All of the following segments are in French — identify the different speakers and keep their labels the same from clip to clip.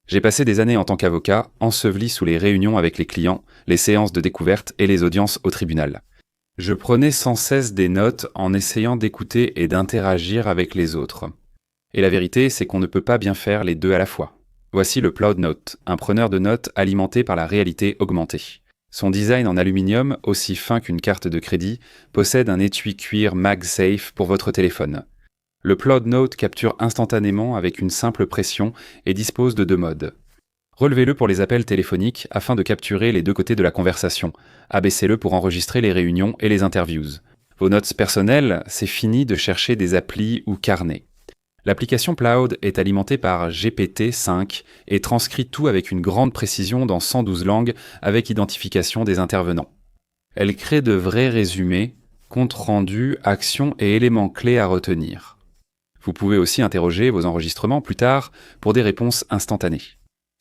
Speaker 1: J'ai passé des années en tant qu'avocat, enseveli sous les réunions avec les clients, les séances de découverte et les audiences au tribunal. Je prenais sans cesse des notes en essayant d'écouter et d'interagir avec les autres. Et la vérité, c'est qu'on ne peut pas bien faire les deux à la fois. Voici le Ploud Note, un preneur de notes alimenté par la réalité augmentée. Son design en aluminium, aussi fin qu'une carte de crédit, possède un étui cuir MagSafe pour votre téléphone. Le Ploud Note capture instantanément avec une simple pression et dispose de 2 modes. Relevez-le pour les appels téléphoniques afin de capturer les 2 côtés de la conversation. Abaissez-le pour enregistrer les réunions et les interviews. Vos notes personnelles, c'est fini de chercher des applis ou carnets. L'application Ploud est alimentée par GPT-5 et transcrit tout avec une grande précision dans 112 langues avec identification des intervenants. Elle crée de vrais résumés, comptes rendus, actions et éléments clés à retenir. Vous pouvez aussi interroger vos enregistrements plus tard pour des réponses instantanées.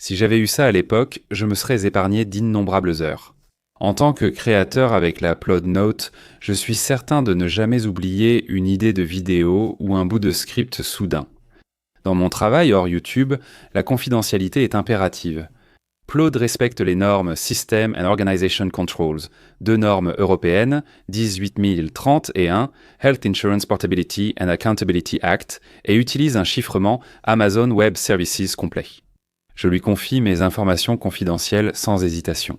Speaker 1: Si j'avais eu ça à l'époque, je me serais épargné d'innombrables heures. En tant que créateur avec la Ploud Note, je suis certain de ne jamais oublier une idée de vidéo ou un bout de script soudain. Dans mon travail hors YouTube, la confidentialité est impérative. Ploud respecte les normes System and Organization Controls, 2 normes européennes, 18030 et 1, Health Insurance Portability and Accountability Act, et utilise un chiffrement Amazon Web Services complet. Je lui confie mes informations confidentielles sans hésitation.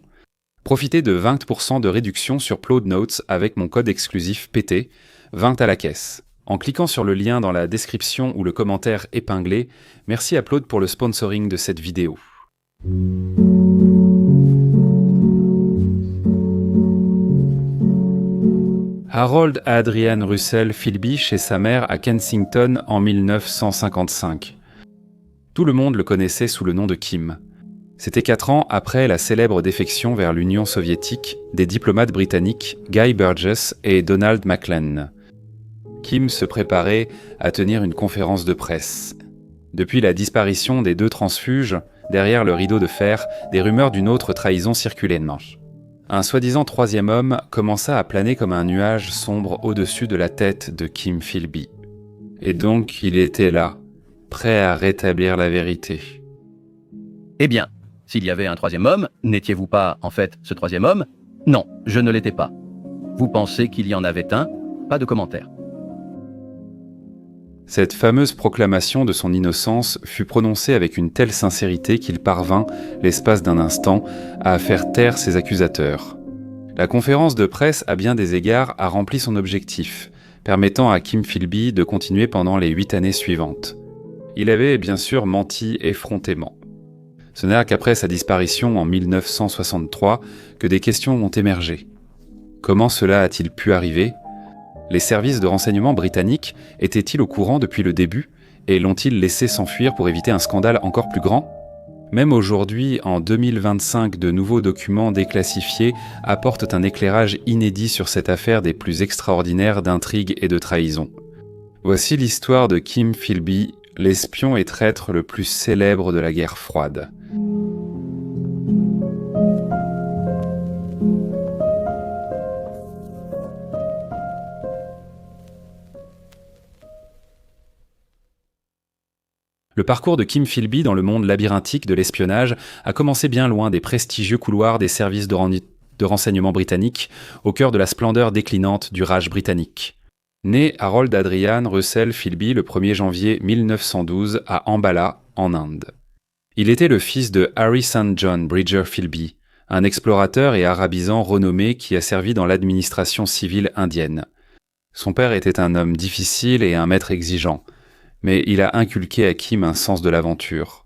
Speaker 1: Profitez de 20% de réduction sur Ploud Notes avec mon code exclusif PT, 20 à la caisse. En cliquant sur le lien dans la description ou le commentaire épinglé, merci à Ploud pour le sponsoring de cette vidéo. Harold Adrian Russell Philby chez sa mère à Kensington en 1955. Tout le monde le connaissait sous le nom de Kim. C'était 4 ans après la célèbre défection vers l'Union soviétique des diplomates britanniques Guy Burgess et Donald Maclean. Kim se préparait à tenir une conférence de presse. Depuis la disparition des 2 transfuges, derrière le rideau de fer, des rumeurs d'une autre trahison circulaient. Un soi-disant 3e homme commença à planer comme un nuage sombre au-dessus de la tête de Kim Philby. Et donc il était là, prêt à rétablir la vérité.
Speaker 2: Eh bien, s'il y avait un 3e homme, n'étiez-vous pas, en fait, ce 3e homme? Non, je ne l'étais pas. Vous pensez qu'il y en avait un? Pas de commentaire.
Speaker 1: Cette fameuse proclamation de son innocence fut prononcée avec une telle sincérité qu'il parvint, l'espace d'un instant, à faire taire ses accusateurs. La conférence de presse, à bien des égards, a rempli son objectif, permettant à Kim Philby de continuer pendant les 8 années suivantes. Il avait bien sûr menti effrontément. Ce n'est qu'après sa disparition en 1963 que des questions ont émergé. Comment cela a-t-il pu arriver ? Les services de renseignement britanniques étaient-ils au courant depuis le début et l'ont-ils laissé s'enfuir pour éviter un scandale encore plus grand ? Même aujourd'hui, en 2025, de nouveaux documents déclassifiés apportent un éclairage inédit sur cette affaire des plus extraordinaires d'intrigue et de trahison. Voici l'histoire de Kim Philby, l'espion et traître le plus célèbre de la guerre froide. Le parcours de Kim Philby dans le monde labyrinthique de l'espionnage a commencé bien loin des prestigieux couloirs des services de renseignement britanniques, au cœur de la splendeur déclinante du Raj britannique. Né Harold Adrian Russell Philby le 1er janvier 1912 à Ambala, en Inde. Il était le fils de Harry St. John Bridger Philby, un explorateur et arabisant renommé qui a servi dans l'administration civile indienne. Son père était un homme difficile et un maître exigeant, mais il a inculqué à Kim un sens de l'aventure.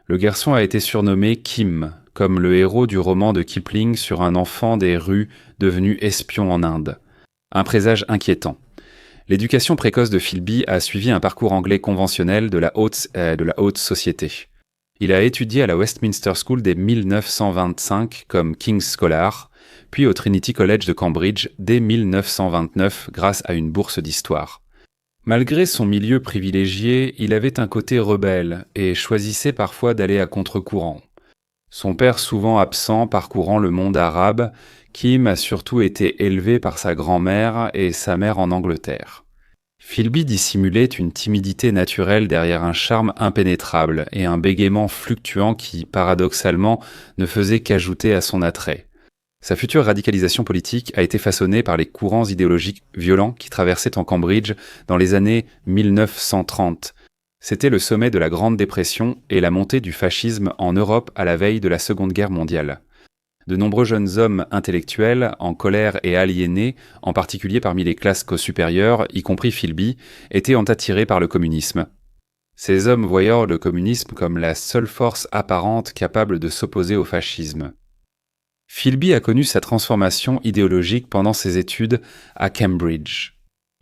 Speaker 1: Le garçon a été surnommé Kim, comme le héros du roman de Kipling sur un enfant des rues devenu espion en Inde. Un présage inquiétant. L'éducation précoce de Philby a suivi un parcours anglais conventionnel de la haute société. Il a étudié à la Westminster School dès 1925 comme King's Scholar, puis au Trinity College de Cambridge dès 1929 grâce à une bourse d'histoire. Malgré son milieu privilégié, il avait un côté rebelle et choisissait parfois d'aller à contre-courant. Son père souvent absent parcourant le monde arabe, Kim a surtout été élevé par sa grand-mère et sa mère en Angleterre. Philby dissimulait une timidité naturelle derrière un charme impénétrable et un bégaiement fluctuant qui, paradoxalement, ne faisait qu'ajouter à son attrait. Sa future radicalisation politique a été façonnée par les courants idéologiques violents qui traversaient en Cambridge dans les années 1930. C'était le sommet de la Grande Dépression et la montée du fascisme en Europe à la veille de la Seconde Guerre mondiale. De nombreux jeunes hommes intellectuels, en colère et aliénés, en particulier parmi les classes supérieures, y compris Philby, étaient attirés par le communisme. Ces hommes voyaient le communisme comme la seule force apparente capable de s'opposer au fascisme. Philby a connu sa transformation idéologique pendant ses études à Cambridge.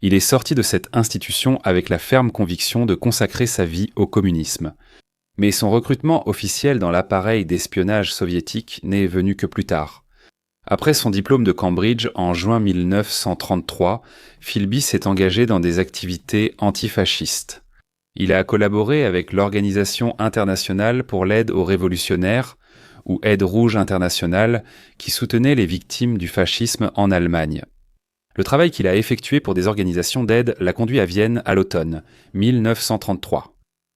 Speaker 1: Il est sorti de cette institution avec la ferme conviction de consacrer sa vie au communisme. Mais son recrutement officiel dans l'appareil d'espionnage soviétique n'est venu que plus tard. Après son diplôme de Cambridge en juin 1933, Philby s'est engagé dans des activités antifascistes. Il a collaboré avec l'Organisation internationale pour l'aide aux révolutionnaires, ou Aide rouge internationale, qui soutenait les victimes du fascisme en Allemagne. Le travail qu'il a effectué pour des organisations d'aide l'a conduit à Vienne à l'automne 1933.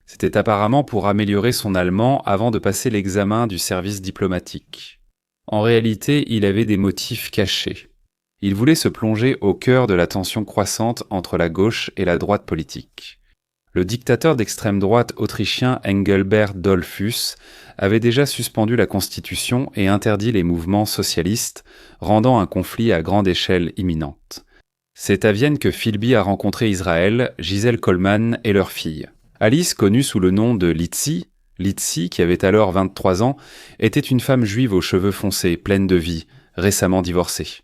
Speaker 1: C'était apparemment pour améliorer son allemand avant de passer l'examen du service diplomatique. En réalité, il avait des motifs cachés. Il voulait se plonger au cœur de la tension croissante entre la gauche et la droite politique. Le dictateur d'extrême droite autrichien Engelbert Dollfuss avait déjà suspendu la Constitution et interdit les mouvements socialistes, rendant un conflit à grande échelle imminente. C'est à Vienne que Philby a rencontré Israël, Gisèle Coleman et leur fille. Alice, connue sous le nom de Litzy, qui avait alors 23 ans, était une femme juive aux cheveux foncés, pleine de vie, récemment divorcée.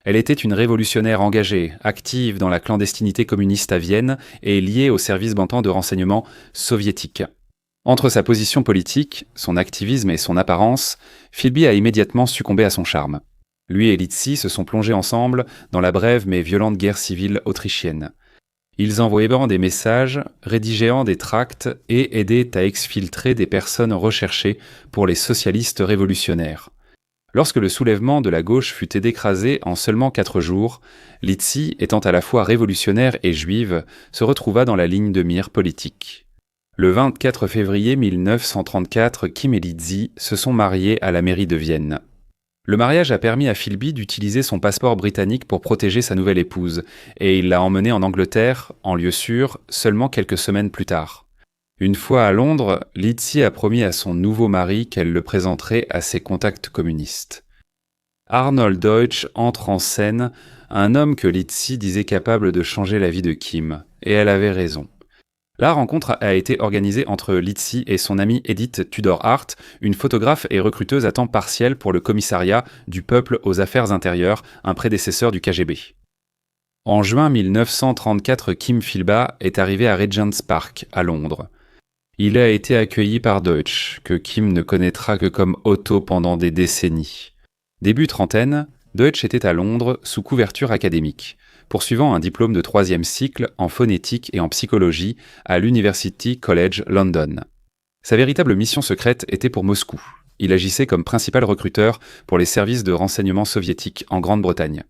Speaker 1: Elle était une révolutionnaire engagée, active dans la clandestinité communiste à Vienne et liée au service bantant de renseignement soviétique. Entre sa position politique, son activisme et son apparence, Philby a immédiatement succombé à son charme. Lui et Litzy se sont plongés ensemble dans la brève mais violente guerre civile autrichienne. Ils envoyaient des messages, rédigéant des tracts et aidaient à exfiltrer des personnes recherchées pour les socialistes révolutionnaires. Lorsque le soulèvement de la gauche fut écrasé en seulement 4 jours, Litzy, étant à la fois révolutionnaire et juive, se retrouva dans la ligne de mire politique. Le 24 février 1934, Kim et Litzy se sont mariés à la mairie de Vienne. Le mariage a permis à Philby d'utiliser son passeport britannique pour protéger sa nouvelle épouse, et il l'a emmenée en Angleterre, en lieu sûr, seulement quelques semaines plus tard. Une fois à Londres, Litzy a promis à son nouveau mari qu'elle le présenterait à ses contacts communistes. Arnold Deutsch entre en scène, un homme que Litzy disait capable de changer la vie de Kim, et elle avait raison. La rencontre a été organisée entre Litzy et son amie Edith Tudor-Hart, une photographe et recruteuse à temps partiel pour le commissariat du peuple aux affaires intérieures, un prédécesseur du KGB. En juin 1934, Kim Philby est arrivé à Regent's Park, à Londres. Il a été accueilli par Deutsch, que Kim ne connaîtra que comme Otto pendant des décennies. Début trentaine, Deutsch était à Londres sous couverture académique, poursuivant un diplôme de 3e cycle en phonétique et en psychologie à l'University College London. Sa véritable mission secrète était pour Moscou. Il agissait comme principal recruteur pour les services de renseignement soviétiques en Grande-Bretagne.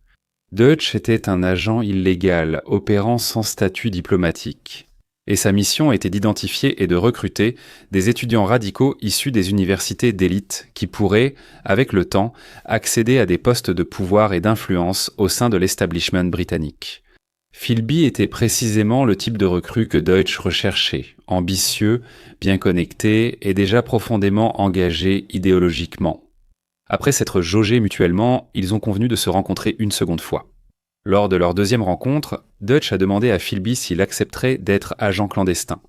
Speaker 1: Deutsch était un agent illégal, opérant sans statut diplomatique. Et sa mission était d'identifier et de recruter des étudiants radicaux issus des universités d'élite qui pourraient, avec le temps, accéder à des postes de pouvoir et d'influence au sein de l'establishment britannique. Philby était précisément le type de recrue que Deutsch recherchait, ambitieux, bien connecté et déjà profondément engagé idéologiquement. Après s'être jaugés mutuellement, ils ont convenu de se rencontrer une seconde fois. Lors de leur deuxième rencontre, Deutsch a demandé à Philby s'il accepterait d'être agent clandestin.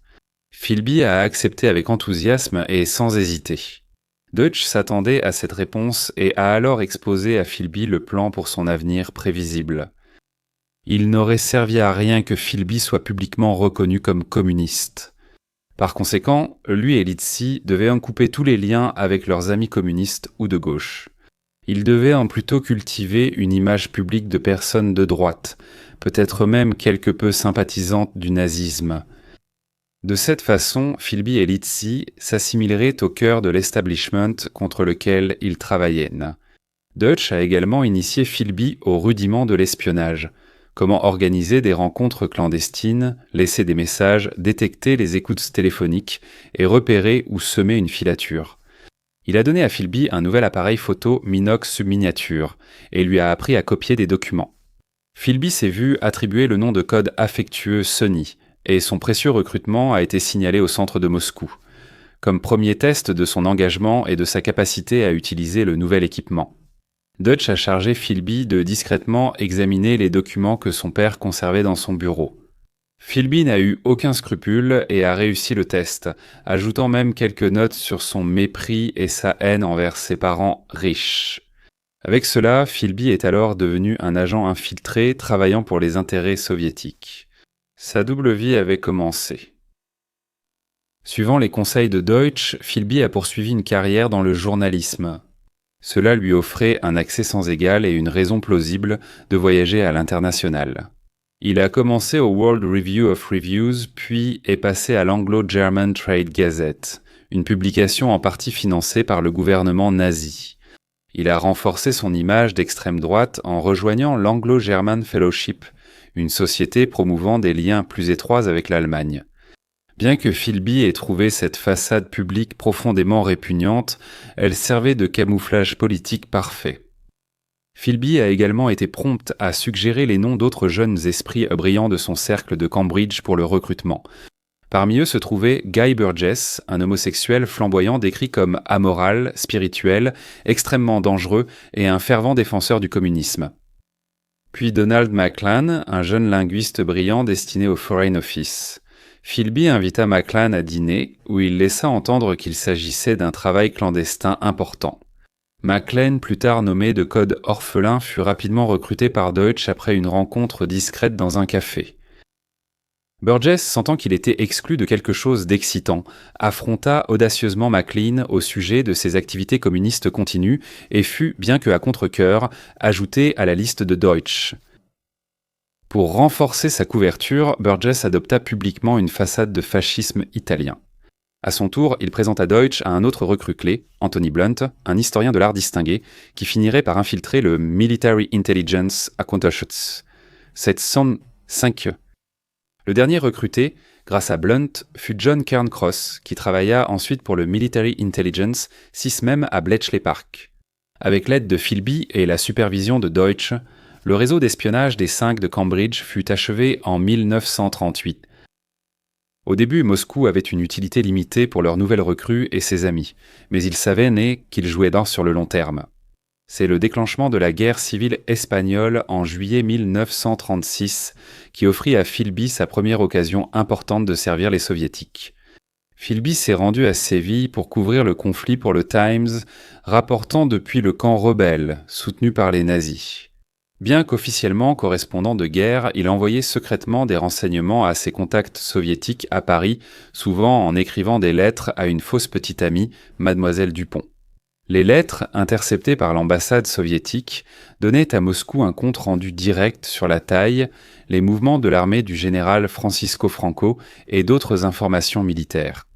Speaker 1: Philby a accepté avec enthousiasme et sans hésiter. Deutsch s'attendait à cette réponse et a alors exposé à Philby le plan pour son avenir prévisible. Il n'aurait servi à rien que Philby soit publiquement reconnu comme communiste. Par conséquent, lui et Litzy devaient en couper tous les liens avec leurs amis communistes ou de gauche. Ils devaient en plutôt cultiver une image publique de personnes de droite, peut-être même quelque peu sympathisantes du nazisme. De cette façon, Philby et Litzy s'assimileraient au cœur de l'establishment contre lequel ils travaillaient. Deutsch a également initié Philby aux rudiments de l'espionnage. comment organiser des rencontres clandestines, laisser des messages, détecter les écoutes téléphoniques et repérer ou semer une filature. Il a donné à Philby un nouvel appareil photo Minox subminiature et lui a appris à copier des documents. Philby s'est vu attribuer le nom de code affectueux Sonny et son précieux recrutement a été signalé au centre de Moscou, comme premier test de son engagement et de sa capacité à utiliser le nouvel équipement. Deutsch a chargé Philby de discrètement examiner les documents que son père conservait dans son bureau. Philby n'a eu aucun scrupule et a réussi le test, ajoutant même quelques notes sur son mépris et sa haine envers ses parents riches. Avec cela, Philby est alors devenu un agent infiltré travaillant pour les intérêts soviétiques. Sa double vie avait commencé. Suivant les conseils de Deutsch, Philby a poursuivi une carrière dans le journalisme. Cela lui offrait un accès sans égal et une raison plausible de voyager à l'international. Il a commencé au World Review of Reviews, puis est passé à l'Anglo-German Trade Gazette, une publication en partie financée par le gouvernement nazi. Il a renforcé son image d'extrême droite en rejoignant l'Anglo-German Fellowship, une société promouvant des liens plus étroits avec l'Allemagne. Bien que Philby ait trouvé cette façade publique profondément répugnante, elle servait de camouflage politique parfait. Philby a également été prompt à suggérer les noms d'autres jeunes esprits brillants de son cercle de Cambridge pour le recrutement. Parmi eux se trouvait Guy Burgess, un homosexuel flamboyant décrit comme amoral, spirituel, extrêmement dangereux et un fervent défenseur du communisme. Puis Donald Maclan, un jeune linguiste brillant destiné au Foreign Office. Philby invita Maclan à dîner, où il laissa entendre qu'il s'agissait d'un travail clandestin important. Maclan, plus tard nommé de code orphelin, fut rapidement recruté par Deutsch après une rencontre discrète dans un café. Burgess, sentant qu'il était exclu de quelque chose d'excitant, affronta audacieusement Maclean au sujet de ses activités communistes continues et fut, bien que à contre-cœur, ajouté à la liste de Deutsch. Pour renforcer sa couverture, Burgess adopta publiquement une façade de fascisme italien. À son tour, il présenta Deutsch à un autre recrue clé, Anthony Blunt, un historien de l'art distingué, qui finirait par infiltrer le Military Intelligence à Konterschutz. 705. Le dernier recruté, grâce à Blunt, fut John Cairncross, qui travailla ensuite pour le Military Intelligence, 6 même à Bletchley Park. Avec l'aide de Philby et la supervision de Deutsch, le réseau d'espionnage des 5 de Cambridge fut achevé en 1938. Au début, Moscou avait une utilité limitée pour leur nouvelle recrue et ses amis, mais ils savaient qu'ils jouaient sur le long terme. C'est le déclenchement de la guerre civile espagnole en juillet 1936 qui offrit à Philby sa première occasion importante de servir les soviétiques. Philby s'est rendu à Séville pour couvrir le conflit pour le Times, rapportant depuis le camp rebelle, soutenu par les nazis. Bien qu'officiellement correspondant de guerre, il envoyait secrètement des renseignements à ses contacts soviétiques à Paris, souvent en écrivant des lettres à une fausse petite amie, Mademoiselle Dupont. Les lettres, interceptées par l'ambassade soviétique, donnaient à Moscou un compte-rendu direct sur la taille, les mouvements de l'armée du général Francisco Franco et d'autres informations militaires.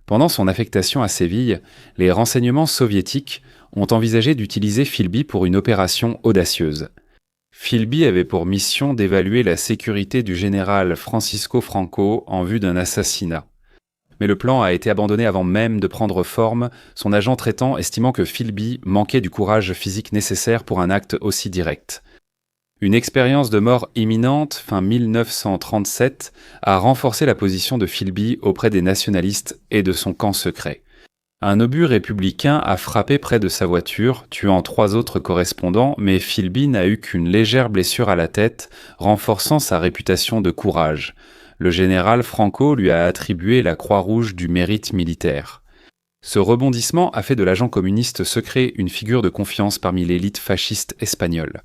Speaker 1: Pendant son affectation à Séville, les renseignements soviétiques ont envisagé d'utiliser Philby pour une opération audacieuse. Philby avait pour mission d'évaluer la sécurité du général Francisco Franco en vue d'un assassinat. Mais le plan a été abandonné avant même de prendre forme, son agent traitant estimant que Philby manquait du courage physique nécessaire pour un acte aussi direct. Une expérience de mort imminente, fin 1937, a renforcé la position de Philby auprès des nationalistes et de son camp secret. Un obus républicain a frappé près de sa voiture, tuant 3 autres correspondants, mais Philby n'a eu qu'une légère blessure à la tête, renforçant sa réputation de courage. Le général Franco lui a attribué la Croix-Rouge du mérite militaire. Ce rebondissement a fait de l'agent communiste secret une figure de confiance parmi l'élite fasciste espagnole.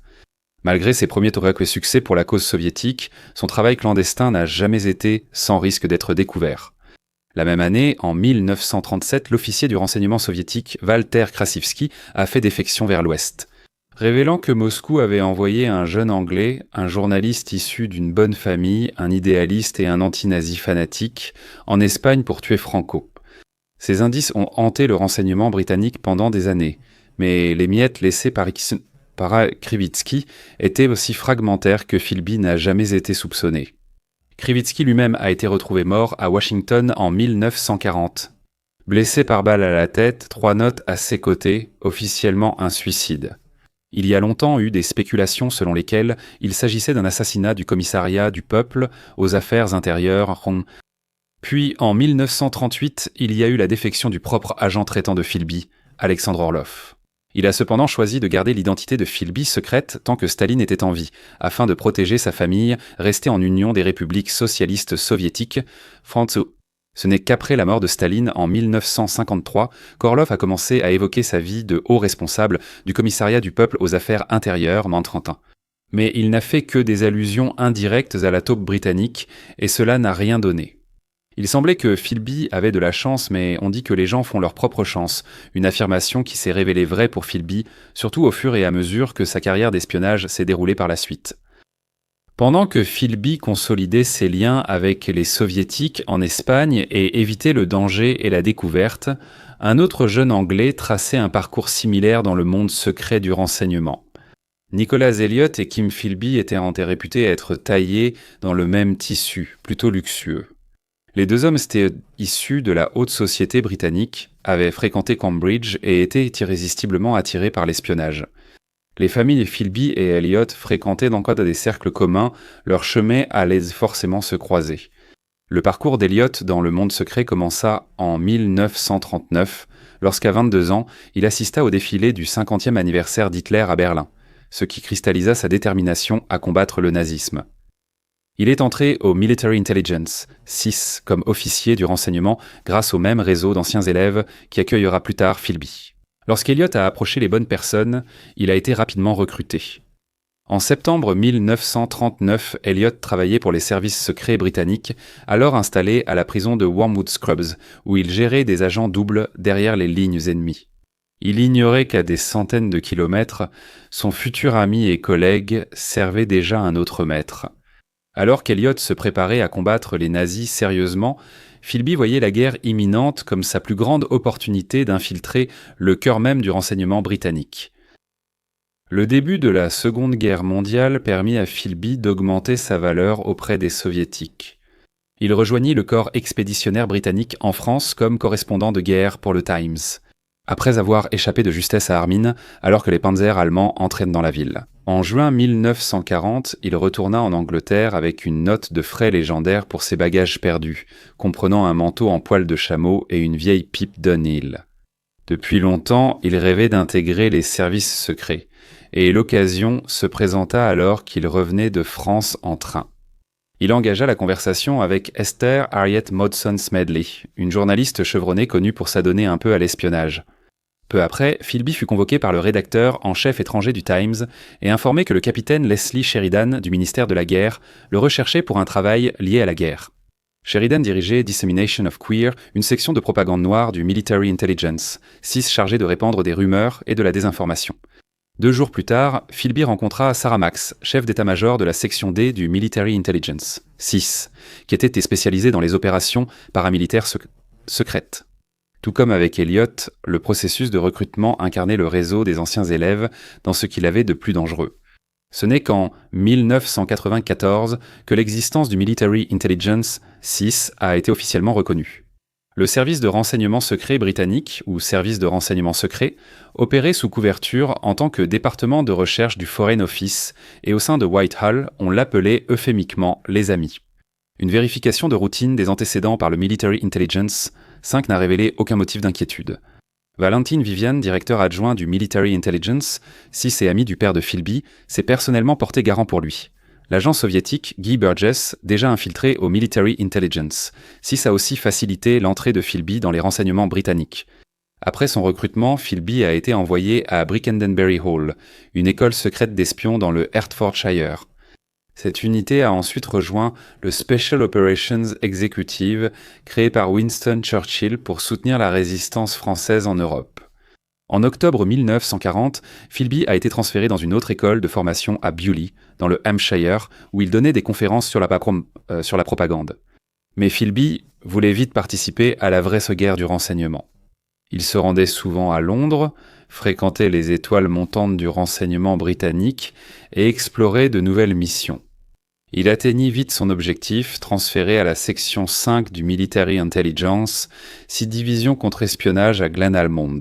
Speaker 1: Malgré ses premiers toriaques succès pour la cause soviétique, son travail clandestin n'a jamais été sans risque d'être découvert. La même année, en 1937, l'officier du renseignement soviétique Walter Krasivsky a fait défection vers l'Ouest. Révélant que Moscou avait envoyé un jeune Anglais, un journaliste issu d'une bonne famille, un idéaliste et un anti-nazi fanatique, en Espagne pour tuer Franco. Ces indices ont hanté le renseignement britannique pendant des années, mais les miettes laissées par par Krivitsky était aussi fragmentaire que Philby n'a jamais été soupçonné. Krivitsky lui-même a été retrouvé mort à Washington en 1940. Blessé par balle à la tête, 3 notes à ses côtés, officiellement un suicide. Il y a longtemps eu des spéculations selon lesquelles il s'agissait d'un assassinat du commissariat du peuple aux affaires intérieures. Puis en 1938, il y a eu la défection du propre agent traitant de Philby, Alexandre Orlov. Il a cependant choisi de garder l'identité de Philby secrète tant que Staline était en vie, afin de protéger sa famille restée en Union des républiques socialistes soviétiques. Ce n'est qu'après la mort de Staline en 1953 qu'Orlov a commencé à évoquer sa vie de haut responsable du commissariat du peuple aux affaires intérieures, Manterentin. Mais il n'a fait que des allusions indirectes à la taupe britannique, et cela n'a rien donné. Il semblait que Philby avait de la chance, mais on dit que les gens font leur propre chance, une affirmation qui s'est révélée vraie pour Philby, surtout au fur et à mesure que sa carrière d'espionnage s'est déroulée par la suite. Pendant que Philby consolidait ses liens avec les soviétiques en Espagne et évitait le danger et la découverte, un autre jeune Anglais traçait un parcours similaire dans le monde secret du renseignement. Nicholas Elliott et Kim Philby étaient réputés être taillés dans le même tissu, plutôt luxueux. Les deux hommes étaient issus de la haute société britannique, avaient fréquenté Cambridge et étaient irrésistiblement attirés par l'espionnage. Les familles Philby et Elliott fréquentaient dans des cercles communs, leur chemin allait forcément se croiser. Le parcours d'Elliott dans le monde secret commença en 1939, lorsqu'à 22 ans, il assista au défilé du 50e anniversaire d'Hitler à Berlin, ce qui cristallisa sa détermination à combattre le nazisme. Il est entré au Military Intelligence, SIS, comme officier du renseignement grâce au même réseau d'anciens élèves qui accueillera plus tard Philby. Lorsqu'Elliott a approché les bonnes personnes, il a été rapidement recruté. En septembre 1939, Elliott travaillait pour les services secrets britanniques, alors installés à la prison de Wormwood Scrubs, où il gérait des agents doubles derrière les lignes ennemies. Il ignorait qu'à des centaines de kilomètres, son futur ami et collègue servait déjà un autre maître. Alors qu'Elliott se préparait à combattre les nazis sérieusement, Philby voyait la guerre imminente comme sa plus grande opportunité d'infiltrer le cœur même du renseignement britannique. Le début de la Seconde Guerre mondiale permit à Philby d'augmenter sa valeur auprès des soviétiques. Il rejoignit le corps expéditionnaire britannique en France comme correspondant de guerre pour le Times, après avoir échappé de justesse à Armin alors que les panzers allemands entraînent dans la ville. En juin 1940, il retourna en Angleterre avec une note de frais légendaire pour ses bagages perdus, comprenant un manteau en poil de chameau et une vieille pipe d'O'Neill. Depuis longtemps, il rêvait d'intégrer les services secrets, et l'occasion se présenta alors qu'il revenait de France en train. Il engagea la conversation avec Esther Harriet Maudson Smedley, une journaliste chevronnée connue pour s'adonner un peu à l'espionnage. Peu après, Philby fut convoqué par le rédacteur en chef étranger du Times et informé que le capitaine Leslie Sheridan du ministère de la Guerre le recherchait pour un travail lié à la guerre. Sheridan dirigeait Dissemination of Queer, une section de propagande noire du Military Intelligence, SIS chargée de répandre des rumeurs et de la désinformation. 2 jours plus tard, Philby rencontra Sarah Max, chef d'état-major de la section D du Military Intelligence, SIS, qui était spécialisée dans les opérations paramilitaires secrètes. Tout comme avec Elliott, le processus de recrutement incarnait le réseau des anciens élèves dans ce qu'il avait de plus dangereux. Ce n'est qu'en 1994 que l'existence du Military Intelligence, SIS, a été officiellement reconnue. Le service de renseignement secret britannique, ou service de renseignement secret, opérait sous couverture en tant que département de recherche du Foreign Office, et au sein de Whitehall, on l'appelait euphémiquement les amis. Une vérification de routine des antécédents par le Military Intelligence 5 n'a révélé aucun motif d'inquiétude. Valentine Vivian, directeur adjoint du Military Intelligence, SIS et ami du père de Philby, s'est personnellement porté garant pour lui. L'agent soviétique Guy Burgess, déjà infiltré au Military Intelligence, SIS a aussi facilité l'entrée de Philby dans les renseignements britanniques. Après son recrutement, Philby a été envoyé à Brickendenbury Hall, une école secrète d'espions dans le Hertfordshire. Cette unité a ensuite rejoint le Special Operations Executive, créé par Winston Churchill pour soutenir la résistance française en Europe. En octobre 1940, Philby a été transféré dans une autre école de formation à Bewley, dans le Hampshire, où il donnait des conférences sur la propagande. Mais Philby voulait vite participer à la vraie guerre du renseignement. Il se rendait souvent à Londres, fréquentait les étoiles montantes du renseignement britannique et explorait de nouvelles missions. Il atteignit vite son objectif, transféré à la section 5 du Military Intelligence, 6 divisions contre-espionnage à Glenalmond.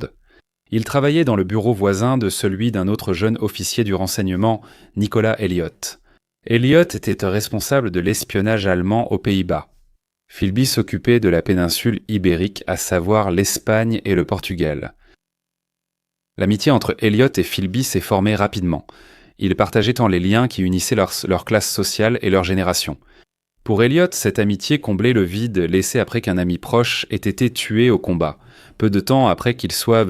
Speaker 1: Il travaillait dans le bureau voisin de celui d'un autre jeune officier du renseignement, Nicolas Elliott. Elliott était responsable de l'espionnage allemand aux Pays-Bas. Philby s'occupait de la péninsule ibérique, à savoir l'Espagne et le Portugal. L'amitié entre Elliott et Philby s'est formée rapidement. Ils partageaient tant les liens qui unissaient leur classe sociale et leur génération. Pour Elliott, cette amitié comblait le vide laissé après qu'un ami proche ait été tué au combat, peu de temps après qu'ils soient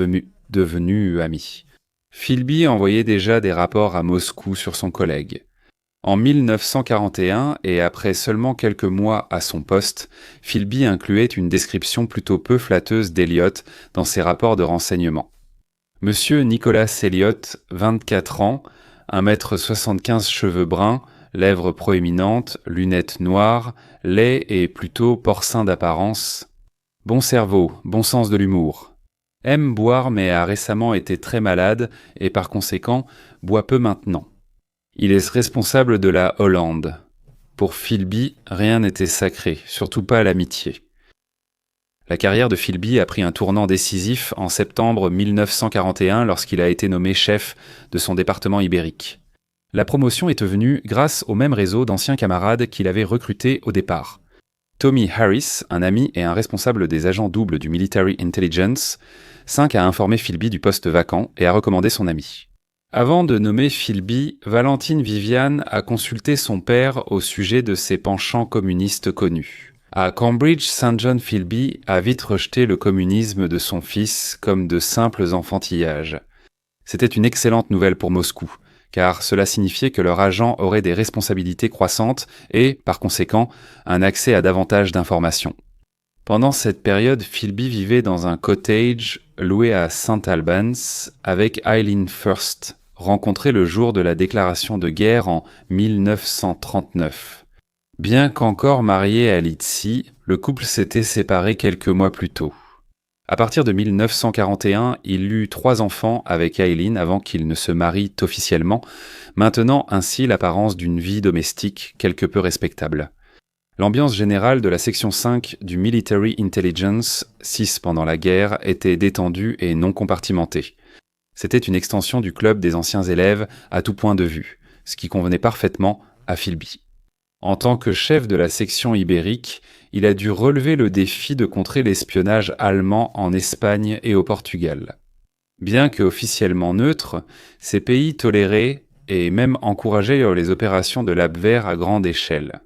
Speaker 1: devenus amis. Philby envoyait déjà des rapports à Moscou sur son collègue. En 1941, et après seulement quelques mois à son poste, Philby incluait une description plutôt peu flatteuse d'Elliott dans ses rapports de renseignement. Monsieur Nicolas Elliott, 24 ans, 1,75 m, cheveux bruns, lèvres proéminentes, lunettes noires, laid et plutôt porcin d'apparence. Bon cerveau, bon sens de l'humour. Aime boire mais a récemment été très malade et par conséquent boit peu maintenant. Il est responsable de la Hollande. Pour Philby, rien n'était sacré, surtout pas l'amitié. La carrière de Philby a pris un tournant décisif en septembre 1941 lorsqu'il a été nommé chef de son département ibérique. La promotion est venue grâce au même réseau d'anciens camarades qu'il avait recrutés au départ. Tommy Harris, un ami et un responsable des agents doubles du Military Intelligence, 5 a informé Philby du poste vacant et a recommandé son ami. Avant de nommer Philby, Valentine Vivian a consulté son père au sujet de ses penchants communistes connus. À Cambridge, St. John Philby a vite rejeté le communisme de son fils comme de simples enfantillages. C'était une excellente nouvelle pour Moscou, car cela signifiait que leur agent aurait des responsabilités croissantes et, par conséquent, un accès à davantage d'informations. Pendant cette période, Philby vivait dans un cottage loué à St. Albans avec Eileen First, rencontrée le jour de la déclaration de guerre en 1939. Bien qu'encore marié à Lizzie, le couple s'était séparé quelques mois plus tôt. À partir de 1941, il eut 3 enfants avec Eileen avant qu'ils ne se marient officiellement, maintenant ainsi l'apparence d'une vie domestique quelque peu respectable. L'ambiance générale de la section 5 du Military Intelligence, 6 pendant la guerre, était détendue et non compartimentée. C'était une extension du club des anciens élèves à tout point de vue, ce qui convenait parfaitement à Philby. En tant que chef de la section ibérique, il a dû relever le défi de contrer l'espionnage allemand en Espagne et au Portugal. Bien que officiellement neutres, ces pays toléraient et même encourageaient les opérations de l'Abwehr à grande échelle.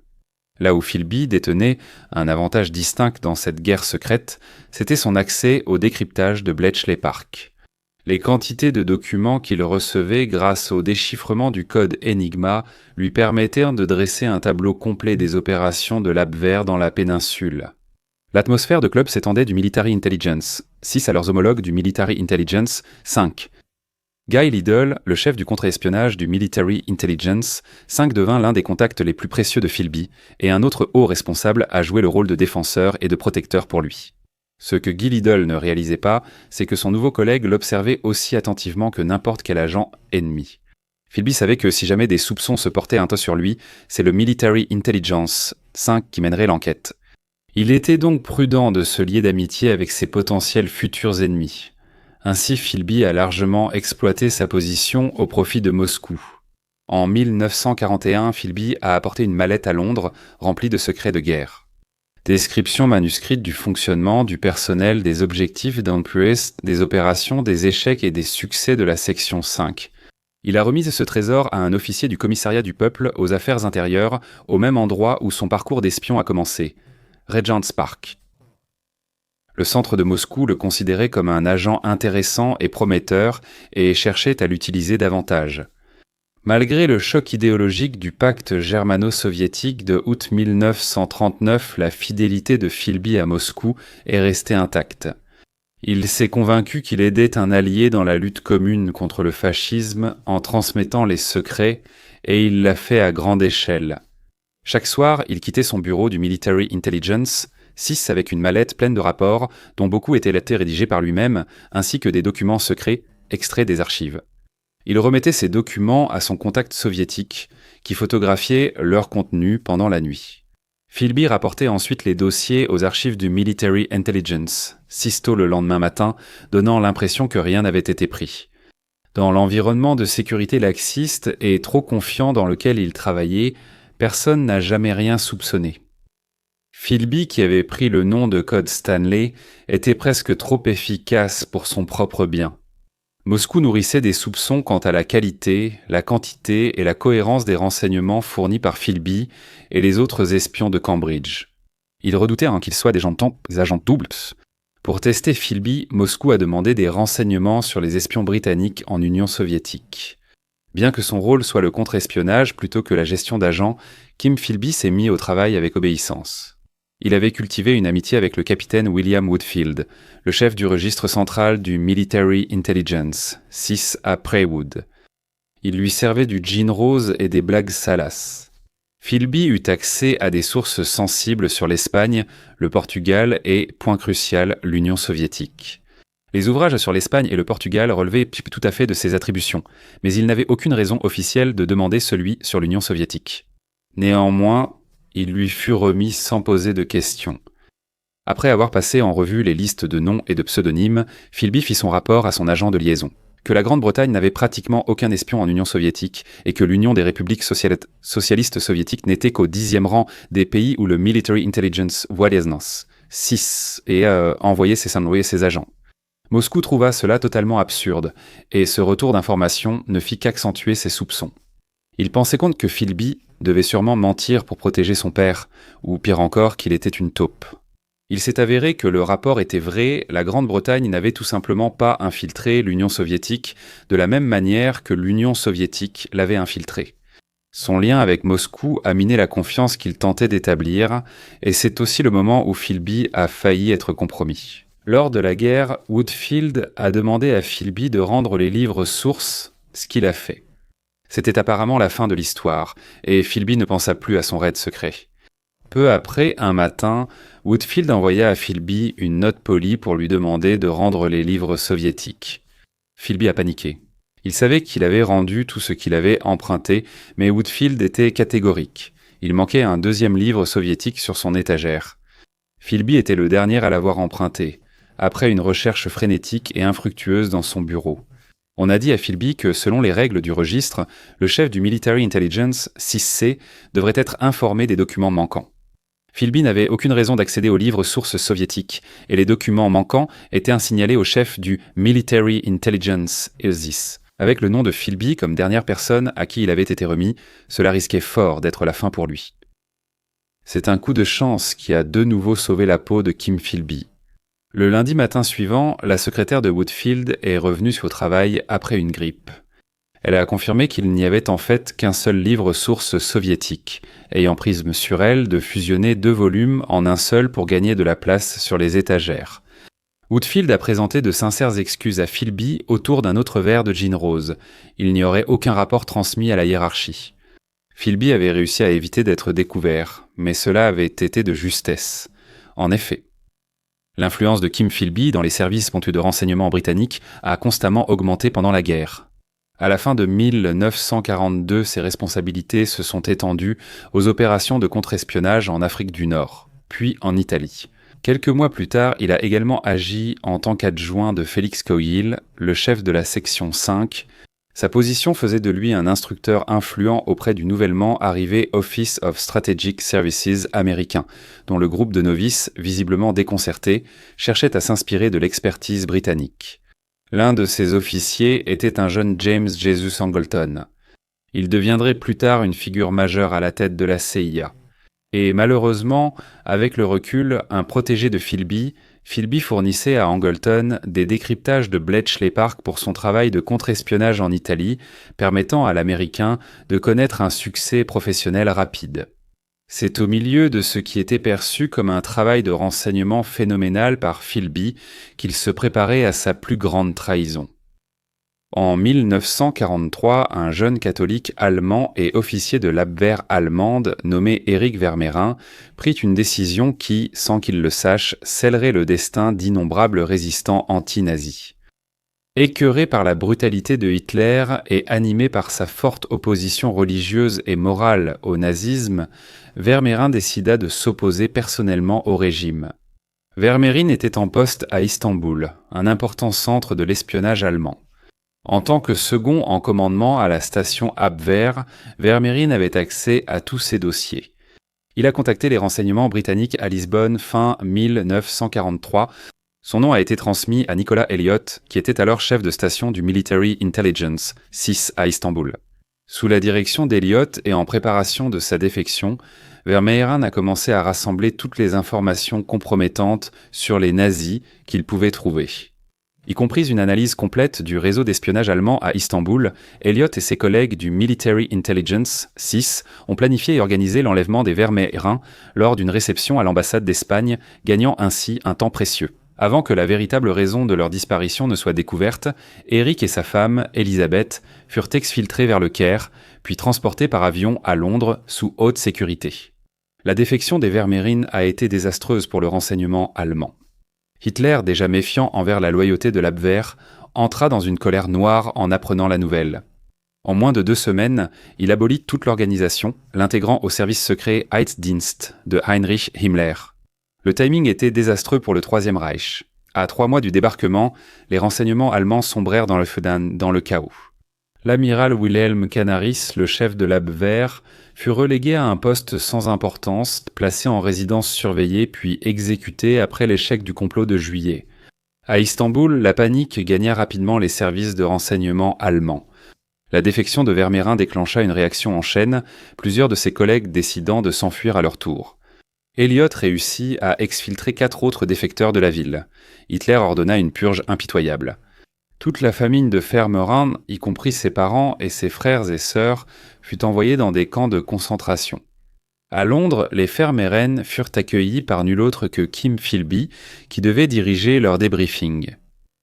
Speaker 1: Là où Philby détenait un avantage distinct dans cette guerre secrète, c'était son accès au décryptage de Bletchley Park. Les quantités de documents qu'il recevait grâce au déchiffrement du code Enigma lui permettaient de dresser un tableau complet des opérations de l'Abwehr dans la péninsule. L'atmosphère de club s'étendait du Military Intelligence, 6 à leurs homologues du Military Intelligence, 5. Guy Liddell, le chef du contre-espionnage du Military Intelligence, 5 devint l'un des contacts les plus précieux de Philby, et un autre haut responsable a joué le rôle de défenseur et de protecteur pour lui. Ce que Guy Liddell ne réalisait pas, c'est que son nouveau collègue l'observait aussi attentivement que n'importe quel agent ennemi. Philby savait que si jamais des soupçons se portaient un peu sur lui, c'est le Military Intelligence 5 qui mènerait l'enquête. Il était donc prudent de se lier d'amitié avec ses potentiels futurs ennemis. Ainsi, Philby a largement exploité sa position au profit de Moscou. En 1941, Philby a apporté une mallette à Londres remplie de secrets de guerre. Description manuscrite du fonctionnement, du personnel, des objectifs d'emploi, des opérations, des échecs et des succès de la section 5. Il a remis ce trésor à un officier du commissariat du peuple aux affaires intérieures, au même endroit où son parcours d'espion a commencé, Regent's Park. Le centre de Moscou le considérait comme un agent intéressant et prometteur et cherchait à l'utiliser davantage. Malgré le choc idéologique du pacte germano-soviétique de août 1939, la fidélité de Philby à Moscou est restée intacte. Il s'est convaincu qu'il aidait un allié dans la lutte commune contre le fascisme en transmettant les secrets, et il l'a fait à grande échelle. Chaque soir, il quittait son bureau du Military Intelligence, 6 avec une mallette pleine de rapports, dont beaucoup étaient rédigés par lui-même, ainsi que des documents secrets extraits des archives. Il remettait ces documents à son contact soviétique, qui photographiait leur contenu pendant la nuit. Philby rapportait ensuite les dossiers aux archives du Military Intelligence, sitôt le lendemain matin, donnant l'impression que rien n'avait été pris. Dans l'environnement de sécurité laxiste et trop confiant dans lequel il travaillait, personne n'a jamais rien soupçonné. Philby, qui avait pris le nom de code Stanley, était presque trop efficace pour son propre bien. Moscou nourrissait des soupçons quant à la qualité, la quantité et la cohérence des renseignements fournis par Philby et les autres espions de Cambridge. Il redoutait qu'ils soient des agents doubles. Pour tester Philby, Moscou a demandé des renseignements sur les espions britanniques en Union soviétique. Bien que son rôle soit le contre-espionnage plutôt que la gestion d'agents, Kim Philby s'est mis au travail avec obéissance. Il avait cultivé une amitié avec le capitaine William Woodfield, le chef du registre central du Military Intelligence, 6 à Praywood. Il lui servait du gin rose et des blagues salaces. Philby eut accès à des sources sensibles sur l'Espagne, le Portugal et, point crucial, l'Union soviétique. Les ouvrages sur l'Espagne et le Portugal relevaient tout à fait de ses attributions, mais il n'avait aucune raison officielle de demander celui sur l'Union soviétique. Néanmoins, il lui fut remis sans poser de questions. Après avoir passé en revue les listes de noms et de pseudonymes, Philby fit son rapport à son agent de liaison. Que la Grande-Bretagne n'avait pratiquement aucun espion en Union soviétique et que l'Union des républiques socialistes soviétiques n'était qu'au 10e rang des pays où le Military Intelligence Voyeznas 6 et envoyait ses agents. Moscou trouva cela totalement absurde, et ce retour d'information ne fit qu'accentuer ses soupçons. Il pensait compte que Philby devait sûrement mentir pour protéger son père, ou pire encore qu'il était une taupe. Il s'est avéré que le rapport était vrai, la Grande-Bretagne n'avait tout simplement pas infiltré l'Union soviétique de la même manière que l'Union soviétique l'avait infiltré. Son lien avec Moscou a miné la confiance qu'il tentait d'établir, et c'est aussi le moment où Philby a failli être compromis. Lors de la guerre, Woodfield a demandé à Philby de rendre les livres sources, ce qu'il a fait. C'était apparemment la fin de l'histoire, et Philby ne pensa plus à son raid secret. Peu après, un matin, Woodfield envoya à Philby une note polie pour lui demander de rendre les livres soviétiques. Philby a paniqué. Il savait qu'il avait rendu tout ce qu'il avait emprunté, mais Woodfield était catégorique. Il manquait un deuxième livre soviétique sur son étagère. Philby était le dernier à l'avoir emprunté, après une recherche frénétique et infructueuse dans son bureau. On a dit à Philby que, selon les règles du registre, le chef du Military Intelligence, 6C, devrait être informé des documents manquants. Philby n'avait aucune raison d'accéder aux livres sources soviétiques, et les documents manquants étaient signalés au chef du Military Intelligence, ISIS. Avec le nom de Philby comme dernière personne à qui il avait été remis, cela risquait fort d'être la fin pour lui. C'est un coup de chance qui a de nouveau sauvé la peau de Kim Philby. Le lundi matin suivant, la secrétaire de Woodfield est revenue au travail après une grippe. Elle a confirmé qu'il n'y avait en fait qu'un seul livre source soviétique, ayant prise sur elle de fusionner 2 volumes en un seul pour gagner de la place sur les étagères. Woodfield a présenté de sincères excuses à Philby autour d'un autre verre de gin rose. Il n'y aurait aucun rapport transmis à la hiérarchie. Philby avait réussi à éviter d'être découvert, mais cela avait été de justesse. En effet, l'influence de Kim Philby dans les services de renseignement britanniques a constamment augmenté pendant la guerre. À la fin de 1942, ses responsabilités se sont étendues aux opérations de contre-espionnage en Afrique du Nord, puis en Italie. Quelques mois plus tard, il a également agi en tant qu'adjoint de Félix Coyle, le chef de la section 5. Sa position faisait de lui un instructeur influent auprès du nouvellement arrivé Office of Strategic Services américain, dont le groupe de novices, visiblement déconcerté, cherchait à s'inspirer de l'expertise britannique. L'un de ses officiers était un jeune James Jesus Angleton. Il deviendrait plus tard une figure majeure à la tête de la CIA. Et malheureusement, avec le recul, un protégé de Philby fournissait à Angleton des décryptages de Bletchley Park pour son travail de contre-espionnage en Italie, permettant à l'Américain de connaître un succès professionnel rapide. C'est au milieu de ce qui était perçu comme un travail de renseignement phénoménal par Philby qu'il se préparait à sa plus grande trahison. En 1943, un jeune catholique allemand et officier de l'Abwehr allemande nommé Erich Vermehren prit une décision qui, sans qu'il le sache, scellerait le destin d'innombrables résistants anti-nazis. Écœuré par la brutalité de Hitler et animé par sa forte opposition religieuse et morale au nazisme, Vermehren décida de s'opposer personnellement au régime. Vermehren était en poste à Istanbul, un important centre de l'espionnage allemand. En tant que second en commandement à la station Abwehr, Vermehren avait accès à tous ses dossiers. Il a contacté les renseignements britanniques à Lisbonne fin 1943. Son nom a été transmis à Nicolas Elliott, qui était alors chef de station du Military Intelligence 6 à Istanbul. Sous la direction d'Elliott et en préparation de sa défection, Vermehren a commencé à rassembler toutes les informations compromettantes sur les nazis qu'il pouvait trouver. Y compris une analyse complète du réseau d'espionnage allemand à Istanbul, Elliott et ses collègues du Military Intelligence 6 ont planifié et organisé l'enlèvement des Vermehren lors d'une réception à l'ambassade d'Espagne, gagnant ainsi un temps précieux. Avant que la véritable raison de leur disparition ne soit découverte, Eric et sa femme, Elisabeth, furent exfiltrés vers le Caire, puis transportés par avion à Londres sous haute sécurité. La défection des Vermehren a été désastreuse pour le renseignement allemand. Hitler, déjà méfiant envers la loyauté de l'Abwehr, entra dans une colère noire en apprenant la nouvelle. En moins de 2 semaines, il abolit toute l'organisation, l'intégrant au service secret Heitsdienst de Heinrich Himmler. Le timing était désastreux pour le Troisième Reich. À 3 mois du débarquement, les renseignements allemands sombrèrent dans le chaos. L'amiral Wilhelm Canaris, le chef de l'Abwehr, fut relégué à un poste sans importance, placé en résidence surveillée puis exécuté après l'échec du complot de juillet. À Istanbul, la panique gagna rapidement les services de renseignement allemands. La défection de Vermehren déclencha une réaction en chaîne, plusieurs de ses collègues décidant de s'enfuir à leur tour. Elliott réussit à exfiltrer 4 autres défecteurs de la ville. Hitler ordonna une purge impitoyable. Toute la famille de Vermehren, y compris ses parents et ses frères et sœurs, fut envoyée dans des camps de concentration. À Londres, les Vermehren furent accueillis par nul autre que Kim Philby, qui devait diriger leur débriefing.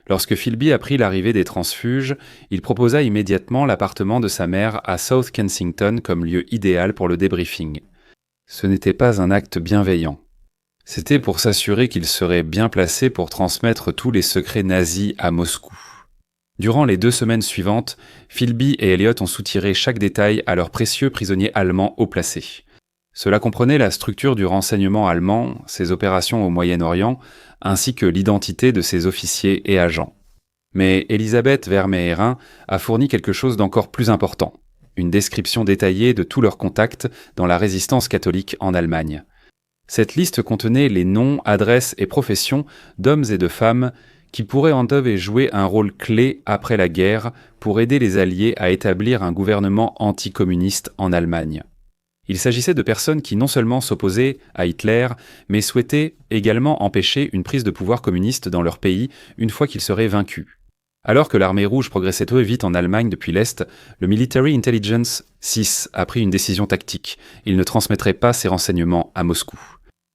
Speaker 1: Lorsque Philby apprit l'arrivée des transfuges, il proposa immédiatement l'appartement de sa mère à South Kensington comme lieu idéal pour le débriefing. Ce n'était pas un acte bienveillant. C'était pour s'assurer qu'il serait bien placé pour transmettre tous les secrets nazis à Moscou. Durant les 2 semaines suivantes, Philby et Elliott ont soutiré chaque détail à leurs précieux prisonniers allemands haut placés. Cela comprenait la structure du renseignement allemand, ses opérations au Moyen-Orient, ainsi que l'identité de ses officiers et agents. Mais Elisabeth Vermehren a fourni quelque chose d'encore plus important, une description détaillée de tous leurs contacts dans la résistance catholique en Allemagne. Cette liste contenait les noms, adresses et professions d'hommes et de femmes qui pourraient en devoir jouer un rôle clé après la guerre pour aider les Alliés à établir un gouvernement anticommuniste en Allemagne. Il s'agissait de personnes qui non seulement s'opposaient à Hitler, mais souhaitaient également empêcher une prise de pouvoir communiste dans leur pays une fois qu'ils seraient vaincus. Alors que l'armée rouge progressait très vite en Allemagne depuis l'Est, le Military Intelligence 6 a pris une décision tactique. Il ne transmettrait pas ses renseignements à Moscou.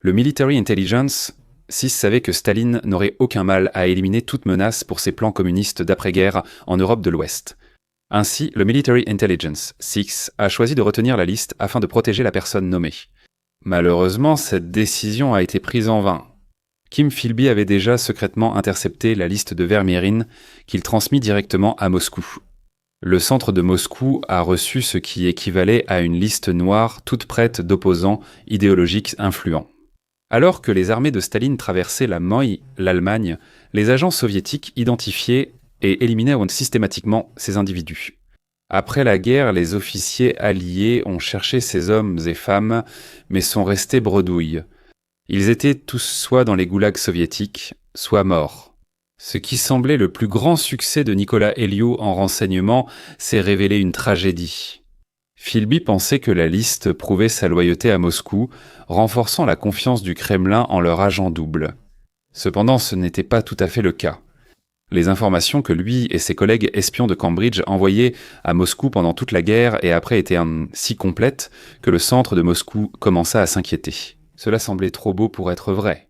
Speaker 1: Le Military Intelligence 6 savait que Staline n'aurait aucun mal à éliminer toute menace pour ses plans communistes d'après-guerre en Europe de l'Ouest. Ainsi, le Military Intelligence 6 a choisi de retenir la liste afin de protéger la personne nommée. Malheureusement, cette décision a été prise en vain. Kim Philby avait déjà secrètement intercepté la liste de Vermehren qu'il transmit directement à Moscou. Le centre de Moscou a reçu ce qui équivalait à une liste noire toute prête d'opposants idéologiques influents. Alors que les armées de Staline traversaient l'Allemagne, les agents soviétiques identifiaient et éliminaient systématiquement ces individus. Après la guerre, les officiers alliés ont cherché ces hommes et femmes, mais sont restés bredouilles. Ils étaient tous soit dans les goulags soviétiques, soit morts. Ce qui semblait le plus grand succès de Nicolas Elliott en renseignement s'est révélé une tragédie. Philby pensait que la liste prouvait sa loyauté à Moscou, renforçant la confiance du Kremlin en leur agent double. Cependant, ce n'était pas tout à fait le cas. Les informations que lui et ses collègues espions de Cambridge envoyaient à Moscou pendant toute la guerre et après étaient si complètes que le centre de Moscou commença à s'inquiéter. Cela semblait trop beau pour être vrai.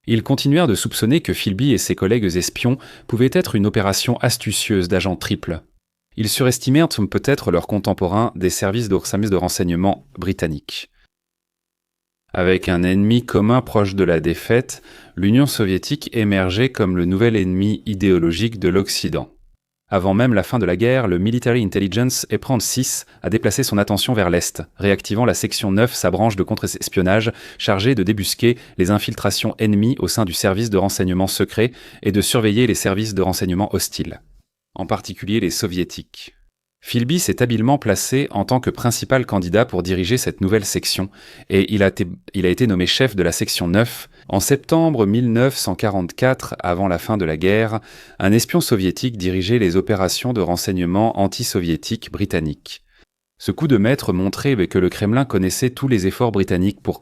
Speaker 1: Ils continuèrent de soupçonner que Philby et ses collègues espions pouvaient être une opération astucieuse d'agents triples. Ils surestimèrent peut-être leurs contemporains des services de renseignement britanniques. Avec un ennemi commun proche de la défaite, l'Union soviétique émergeait comme le nouvel ennemi idéologique de l'Occident. Avant même la fin de la guerre, le Military Intelligence Eprand 6 a déplacé son attention vers l'Est, réactivant la section 9, sa branche de contre-espionnage, chargée de débusquer les infiltrations ennemies au sein du service de renseignement secret et de surveiller les services de renseignement hostiles, en particulier les soviétiques. Philby s'est habilement placé en tant que principal candidat pour diriger cette nouvelle section, et il a été nommé chef de la section 9. En septembre 1944, avant la fin de la guerre, un espion soviétique dirigeait les opérations de renseignement anti-soviétiques britanniques. Ce coup de maître montrait que le Kremlin connaissait tous les efforts britanniques pour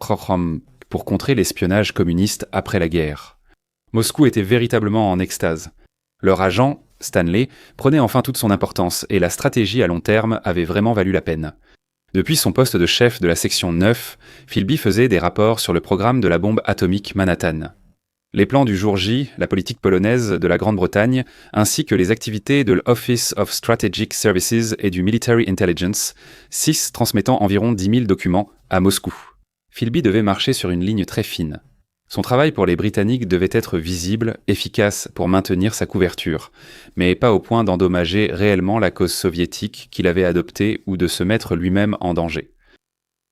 Speaker 1: contrer l'espionnage communiste après la guerre. Moscou était véritablement en extase. Leur agent, Stanley, prenait enfin toute son importance et la stratégie à long terme avait vraiment valu la peine. Depuis son poste de chef de la section 9, Philby faisait des rapports sur le programme de la bombe atomique Manhattan. Les plans du jour J, la politique polonaise de la Grande-Bretagne, ainsi que les activités de l'Office of Strategic Services et du Military Intelligence, 6 transmettant environ 10 000 documents à Moscou. Philby devait marcher sur une ligne très fine. Son travail pour les Britanniques devait être visible, efficace pour maintenir sa couverture, mais pas au point d'endommager réellement la cause soviétique qu'il avait adoptée ou de se mettre lui-même en danger.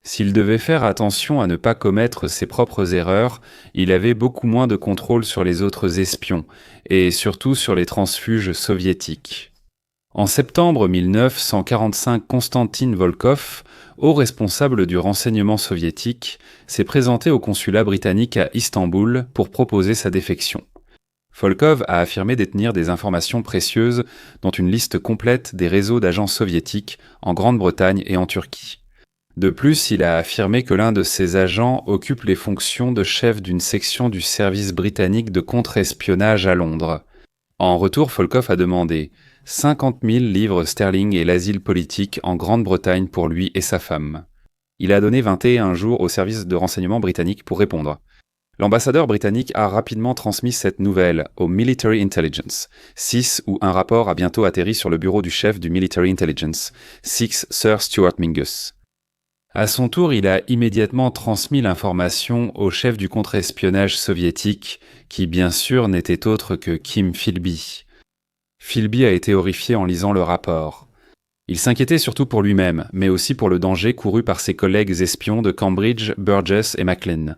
Speaker 1: S'il devait faire attention à ne pas commettre ses propres erreurs, il avait beaucoup moins de contrôle sur les autres espions, et surtout sur les transfuges soviétiques. En septembre 1945, Konstantin Volkov, haut responsable du renseignement soviétique, s'est présenté au consulat britannique à Istanbul pour proposer sa défection. Volkov a affirmé détenir des informations précieuses, dont une liste complète des réseaux d'agents soviétiques en Grande-Bretagne et en Turquie. De plus, il a affirmé que l'un de ses agents occupe les fonctions de chef d'une section du service britannique de contre-espionnage à Londres. En retour, Volkov a demandé 50 000 livres sterling et l'asile politique en Grande-Bretagne pour lui et sa femme. Il a donné 21 jours au service de renseignement britannique pour répondre. L'ambassadeur britannique a rapidement transmis cette nouvelle au Military Intelligence 6, où un rapport a bientôt atterri sur le bureau du chef du Military Intelligence 6, Sir Stuart Mingus. À son tour, il a immédiatement transmis l'information au chef du contre-espionnage soviétique, qui bien sûr n'était autre que Kim Philby. Philby a été horrifié en lisant le rapport. Il s'inquiétait surtout pour lui-même, mais aussi pour le danger couru par ses collègues espions de Cambridge, Burgess et Maclean.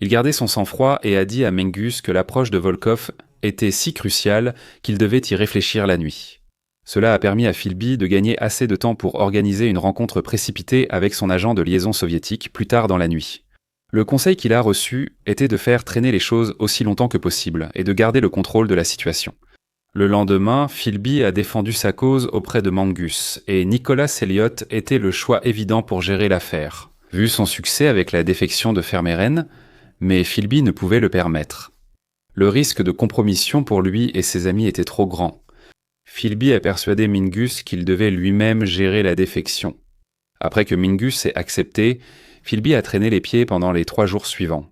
Speaker 1: Il gardait son sang-froid et a dit à Mingus que l'approche de Volkov était si cruciale qu'il devait y réfléchir la nuit. Cela a permis à Philby de gagner assez de temps pour organiser une rencontre précipitée avec son agent de liaison soviétique plus tard dans la nuit. Le conseil qu'il a reçu était de faire traîner les choses aussi longtemps que possible et de garder le contrôle de la situation. Le lendemain, Philby a défendu sa cause auprès de Mingus et Nicholas Elliott était le choix évident pour gérer l'affaire. Vu son succès avec la défection de Vermeeren, mais Philby ne pouvait le permettre. Le risque de compromission pour lui et ses amis était trop grand. Philby a persuadé Mingus qu'il devait lui-même gérer la défection. Après que Mingus ait accepté, Philby a traîné les pieds pendant les 3 jours suivants,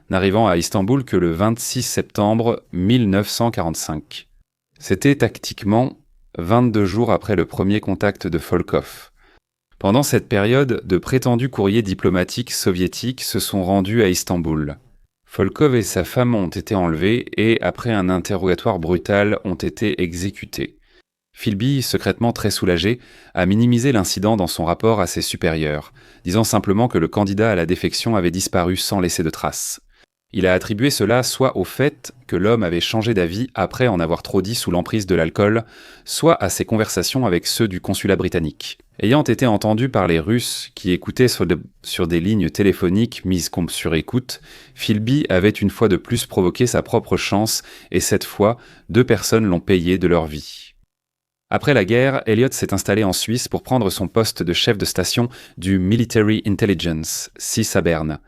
Speaker 1: n'arrivant à Istanbul que le 26 septembre 1945. C'était tactiquement 22 jours après le premier contact de Volkov. Pendant cette période, de prétendus courriers diplomatiques soviétiques se sont rendus à Istanbul. Volkov et sa femme ont été enlevés et, après un interrogatoire brutal, ont été exécutés. Philby, secrètement très soulagé, a minimisé l'incident dans son rapport à ses supérieurs, disant simplement que le candidat à la défection avait disparu sans laisser de traces. Il a attribué cela soit au fait que l'homme avait changé d'avis après en avoir trop dit sous l'emprise de l'alcool, soit à ses conversations avec ceux du consulat britannique. Ayant été entendu par les Russes qui écoutaient sur des lignes téléphoniques mises sur écoute, Philby avait une fois de plus provoqué sa propre chance et cette fois, 2 personnes l'ont payé de leur vie. Après la guerre, Elliott s'est installé en Suisse pour prendre son poste de chef de station du Military Intelligence 6 à Berne.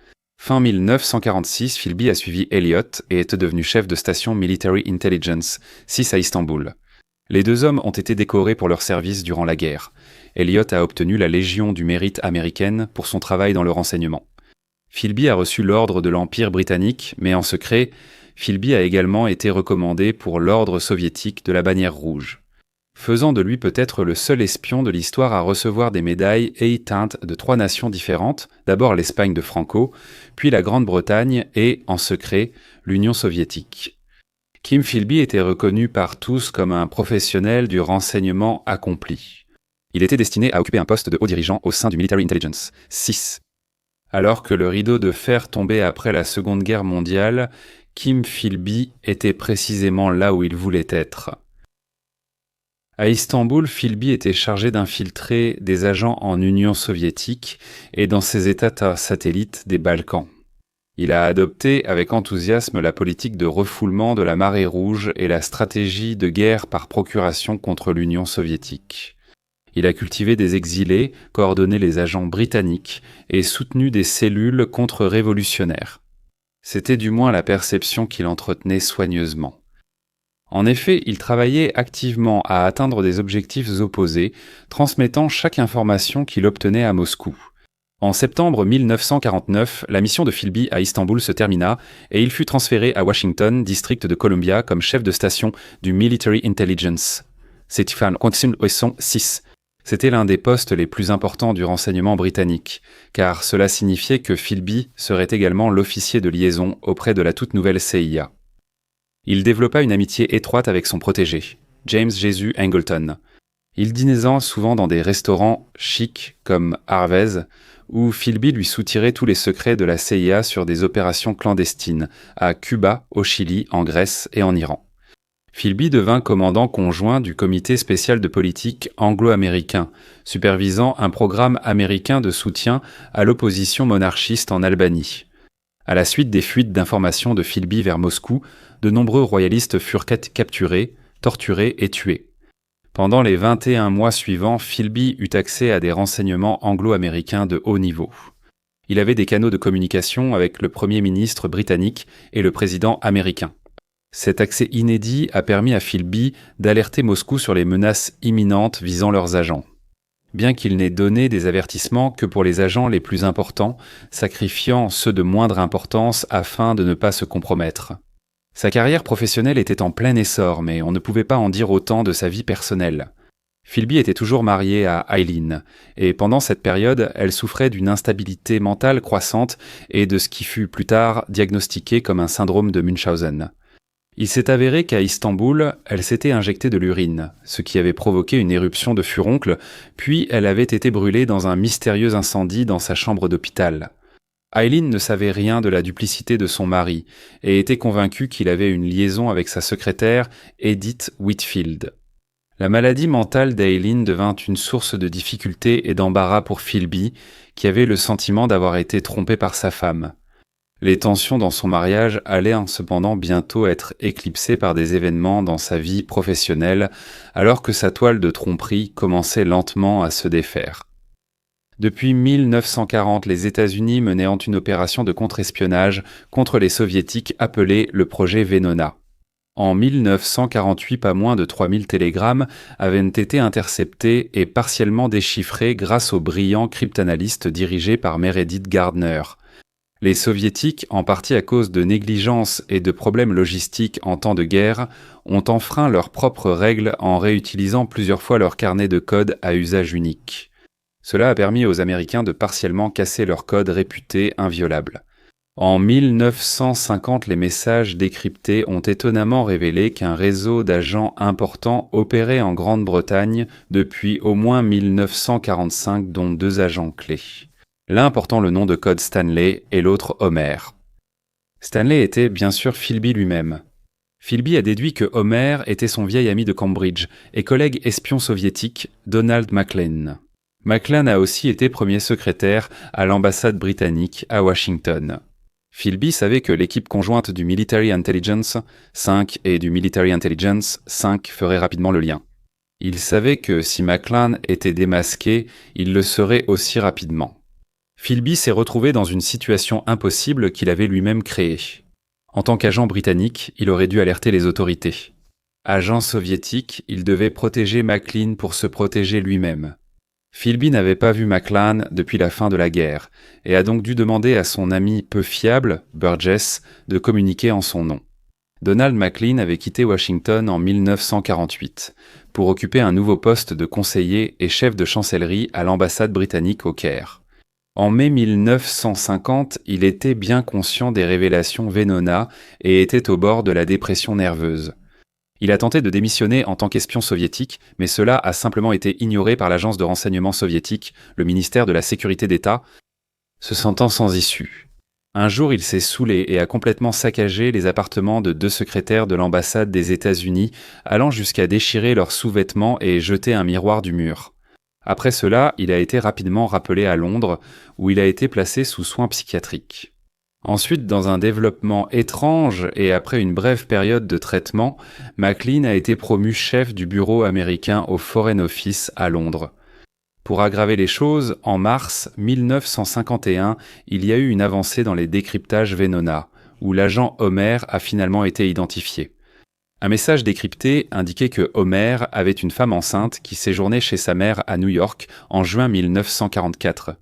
Speaker 1: Fin 1946, Philby a suivi Elliott et est devenu chef de station Military Intelligence 6 à Istanbul. Les 2 hommes ont été décorés pour leur service durant la guerre. Elliott a obtenu la Légion du mérite américaine pour son travail dans le renseignement. Philby a reçu l'ordre de l'Empire britannique, mais en secret, Philby a également été recommandé pour l'ordre soviétique de la bannière rouge, faisant de lui peut-être le seul espion de l'histoire à recevoir des médailles éteintes de 3 nations différentes, d'abord l'Espagne de Franco, puis la Grande-Bretagne et, en secret, l'Union soviétique. Kim Philby était reconnu par tous comme un professionnel du renseignement accompli. Il était destiné à occuper un poste de haut dirigeant au sein du Military Intelligence 6. Alors que le rideau de fer tombait après la Seconde Guerre mondiale, Kim Philby était précisément là où il voulait être. À Istanbul, Philby était chargé d'infiltrer des agents en Union soviétique et dans ses États satellites des Balkans. Il a adopté avec enthousiasme la politique de refoulement de la marée rouge et la stratégie de guerre par procuration contre l'Union soviétique. Il a cultivé des exilés, coordonné les agents britanniques et soutenu des cellules contre-révolutionnaires. C'était du moins la perception qu'il entretenait soigneusement. En effet, il travaillait activement à atteindre des objectifs opposés, transmettant chaque information qu'il obtenait à Moscou. En septembre 1949, la mission de Philby à Istanbul se termina et il fut transféré à Washington, district de Columbia, comme chef de station du Military Intelligence 6. C'était l'un des postes les plus importants du renseignement britannique, car cela signifiait que Philby serait également l'officier de liaison auprès de la toute nouvelle CIA. Il développa une amitié étroite avec son protégé, James Jesus Angleton. Il dînait souvent dans des restaurants chics comme Harvey's, où Philby lui soutirait tous les secrets de la CIA sur des opérations clandestines, à Cuba, au Chili, en Grèce et en Iran. Philby devint commandant conjoint du comité spécial de politique anglo-américain, supervisant un programme américain de soutien à l'opposition monarchiste en Albanie. À la suite des fuites d'informations de Philby vers Moscou, de nombreux royalistes furent capturés, torturés et tués. Pendant les 21 mois suivants, Philby eut accès à des renseignements anglo-américains de haut niveau. Il avait des canaux de communication avec le Premier ministre britannique et le président américain. Cet accès inédit a permis à Philby d'alerter Moscou sur les menaces imminentes visant leurs agents. Bien qu'il n'ait donné des avertissements que pour les agents les plus importants, sacrifiant ceux de moindre importance afin de ne pas se compromettre. Sa carrière professionnelle était en plein essor, mais on ne pouvait pas en dire autant de sa vie personnelle. Philby était toujours marié à Eileen, et pendant cette période, elle souffrait d'une instabilité mentale croissante et de ce qui fut plus tard diagnostiqué comme un syndrome de Munchausen. Il s'est avéré qu'à Istanbul, elle s'était injectée de l'urine, ce qui avait provoqué une éruption de furoncle, puis elle avait été brûlée dans un mystérieux incendie dans sa chambre d'hôpital. Eileen ne savait rien de la duplicité de son mari et était convaincue qu'il avait une liaison avec sa secrétaire Edith Whitfield. La maladie mentale d'Eileen devint une source de difficultés et d'embarras pour Philby, qui avait le sentiment d'avoir été trompé par sa femme. Les tensions dans son mariage allaient cependant bientôt être éclipsées par des événements dans sa vie professionnelle, alors que sa toile de tromperie commençait lentement à se défaire. Depuis 1940, les États-Unis menaient une opération de contre-espionnage contre les Soviétiques appelée le projet Venona. En 1948, pas moins de 3000 télégrammes avaient été interceptés et partiellement déchiffrés grâce aux brillants cryptanalystes dirigés par Meredith Gardner. Les Soviétiques, en partie à cause de négligence et de problèmes logistiques en temps de guerre, ont enfreint leurs propres règles en réutilisant plusieurs fois leur carnet de code à usage unique. Cela a permis aux Américains de partiellement casser leur code réputé inviolable. En 1950, les messages décryptés ont étonnamment révélé qu'un réseau d'agents importants opérait en Grande-Bretagne depuis au moins 1945, dont 2 agents clés. L'un portant le nom de code Stanley et l'autre Homer. Stanley était bien sûr Philby lui-même. Philby a déduit que Homer était son vieil ami de Cambridge et collègue espion soviétique Donald Maclean. Maclean a aussi été premier secrétaire à l'ambassade britannique à Washington. Philby savait que l'équipe conjointe du Military Intelligence 5 et du Military Intelligence 5 ferait rapidement le lien. Il savait que si Maclean était démasqué, il le serait aussi rapidement. Philby s'est retrouvé dans une situation impossible qu'il avait lui-même créée. En tant qu'agent britannique, il aurait dû alerter les autorités. Agent soviétique, il devait protéger Maclean pour se protéger lui-même. Philby n'avait pas vu McLean depuis la fin de la guerre, et a donc dû demander à son ami peu fiable, Burgess, de communiquer en son nom. Donald McLean avait quitté Washington en 1948 pour occuper un nouveau poste de conseiller et chef de chancellerie à l'ambassade britannique au Caire. En mai 1950, il était bien conscient des révélations Venona et était au bord de la dépression nerveuse. Il a tenté de démissionner en tant qu'espion soviétique, mais cela a simplement été ignoré par l'agence de renseignement soviétique, le ministère de la Sécurité d'État, se sentant sans issue. Un jour, il s'est saoulé et a complètement saccagé les appartements de 2 secrétaires de l'ambassade des États-Unis, allant jusqu'à déchirer leurs sous-vêtements et jeter un miroir du mur. Après cela, il a été rapidement rappelé à Londres, où il a été placé sous soins psychiatriques. Ensuite, dans un développement étrange et après une brève période de traitement, McLean a été promu chef du bureau américain au Foreign Office à Londres. Pour aggraver les choses, en mars 1951, il y a eu une avancée dans les décryptages Venona, où l'agent Homer a finalement été identifié. Un message décrypté indiquait que Homer avait une femme enceinte qui séjournait chez sa mère à New York en juin 1944.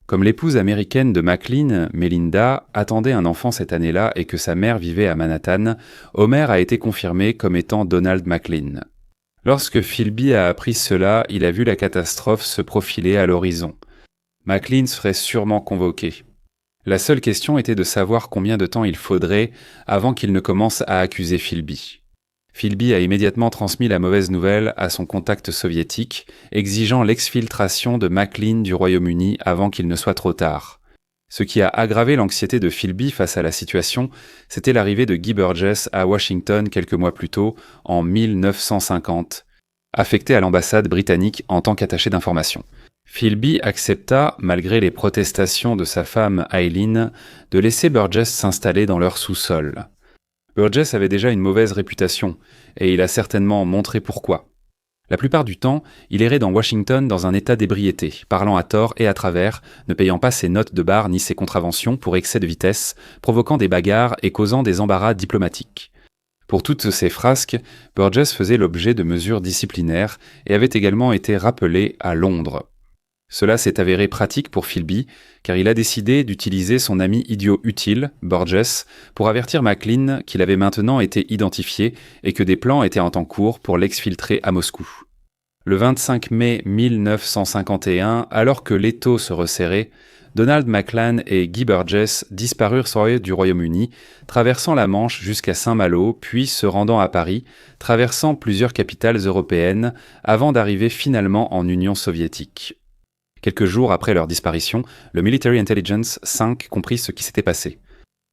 Speaker 1: Comme l'épouse américaine de McLean, Melinda, attendait un enfant cette année-là et que sa mère vivait à Manhattan, Homer a été confirmé comme étant Donald McLean. Lorsque Philby a appris cela, il a vu la catastrophe se profiler à l'horizon. McLean serait sûrement convoqué. La seule question était de savoir combien de temps il faudrait avant qu'il ne commence à accuser Philby. Philby a immédiatement transmis la mauvaise nouvelle à son contact soviétique, exigeant l'exfiltration de McLean du Royaume-Uni avant qu'il ne soit trop tard. Ce qui a aggravé l'anxiété de Philby face à la situation, c'était l'arrivée de Guy Burgess à Washington quelques mois plus tôt, en 1950, affecté à l'ambassade britannique en tant qu'attaché d'information. Philby accepta, malgré les protestations de sa femme Eileen, de laisser Burgess s'installer dans leur sous-sol. Burgess avait déjà une mauvaise réputation, et il a certainement montré pourquoi. La plupart du temps, il errait dans Washington dans un état d'ébriété, parlant à tort et à travers, ne payant pas ses notes de bar ni ses contraventions pour excès de vitesse, provoquant des bagarres et causant des embarras diplomatiques. Pour toutes ces frasques, Burgess faisait l'objet de mesures disciplinaires et avait également été rappelé à Londres. Cela s'est avéré pratique pour Philby, car il a décidé d'utiliser son ami idiot utile, Burgess, pour avertir McLean qu'il avait maintenant été identifié et que des plans étaient en cours pour l'exfiltrer à Moscou. Le 25 mai 1951, alors que l'étau se resserrait, Donald McLean et Guy Burgess disparurent du Royaume-Uni, traversant la Manche jusqu'à Saint-Malo, puis se rendant à Paris, traversant plusieurs capitales européennes, avant d'arriver finalement en Union soviétique. Quelques jours après leur disparition, le Military Intelligence 5 comprit ce qui s'était passé.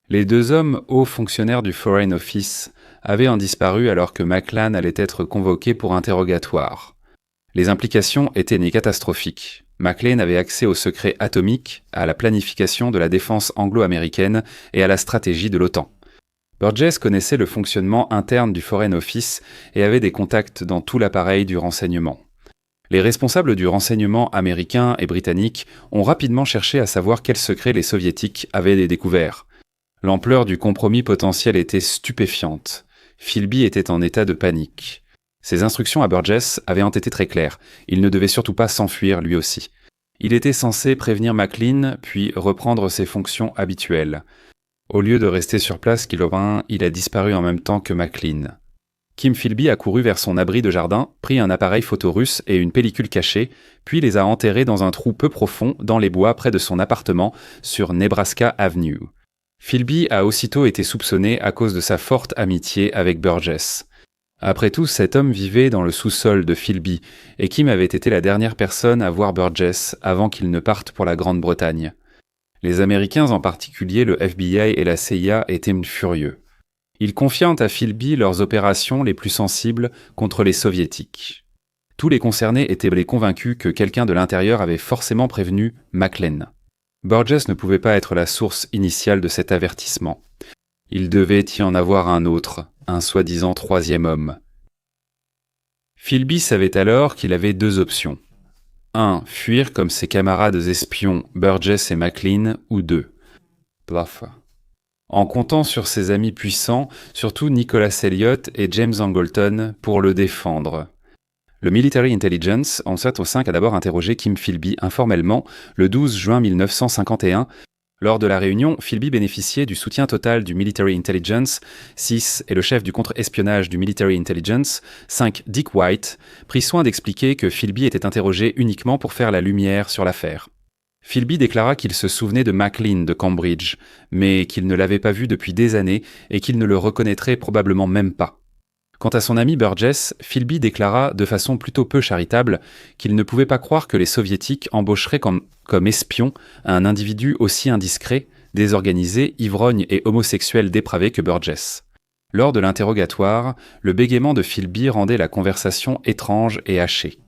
Speaker 1: Les 2 hommes hauts fonctionnaires du Foreign Office avaient disparu alors que McLean allait être convoqué pour interrogatoire. Les implications étaient catastrophiques. McLean avait accès aux secrets atomiques, à la planification de la défense anglo-américaine et à la stratégie de l'OTAN. Burgess connaissait le fonctionnement interne du Foreign Office et avait des contacts dans tout l'appareil du renseignement. Les responsables du renseignement américain et britannique ont rapidement cherché à savoir quels secrets les soviétiques avaient découverts. L'ampleur du compromis potentiel était stupéfiante. Philby était en état de panique. Ses instructions à Burgess avaient été très claires. Il ne devait surtout pas s'enfuir lui aussi. Il était censé prévenir McLean, puis reprendre ses fonctions habituelles. Au lieu de rester sur place, il a disparu en même temps que McLean. Kim Philby a couru vers son abri de jardin, pris un appareil photo russe et une pellicule cachée, puis les a enterrés dans un trou peu profond dans les bois près de son appartement sur Nebraska Avenue. Philby a aussitôt été soupçonné à cause de sa forte amitié avec Burgess. Après tout, cet homme vivait dans le sous-sol de Philby, et Kim avait été la dernière personne à voir Burgess avant qu'il ne parte pour la Grande-Bretagne. Les Américains, en particulier le FBI et la CIA, étaient furieux. Ils confiant à Philby leurs opérations les plus sensibles contre les Soviétiques. Tous les concernés étaient convaincus que quelqu'un de l'intérieur avait forcément prévenu McLean. Burgess ne pouvait pas être la source initiale de cet avertissement. Il devait y en avoir un autre, un soi-disant 3e homme. Philby savait alors qu'il avait 2 options. 1. Fuir comme ses camarades espions Burgess et McLean, ou 2. Bluff. En comptant sur ses amis puissants, surtout Nicholas Elliott et James Angleton, pour le défendre. Le Military Intelligence en 705 a d'abord interrogé Kim Philby informellement le 12 juin 1951. Lors de la réunion, Philby bénéficiait du soutien total du Military Intelligence. 6 et le chef du contre-espionnage du Military Intelligence, 5 Dick White, prit soin d'expliquer que Philby était interrogé uniquement pour faire la lumière sur l'affaire. Philby déclara qu'il se souvenait de Maclean de Cambridge, mais qu'il ne l'avait pas vu depuis des années et qu'il ne le reconnaîtrait probablement même pas. Quant à son ami Burgess, Philby déclara de façon plutôt peu charitable qu'il ne pouvait pas croire que les soviétiques embaucheraient comme espion un individu aussi indiscret, désorganisé, ivrogne et homosexuel dépravé que Burgess. Lors de l'interrogatoire, le bégaiement de Philby rendait la conversation étrange et hachée.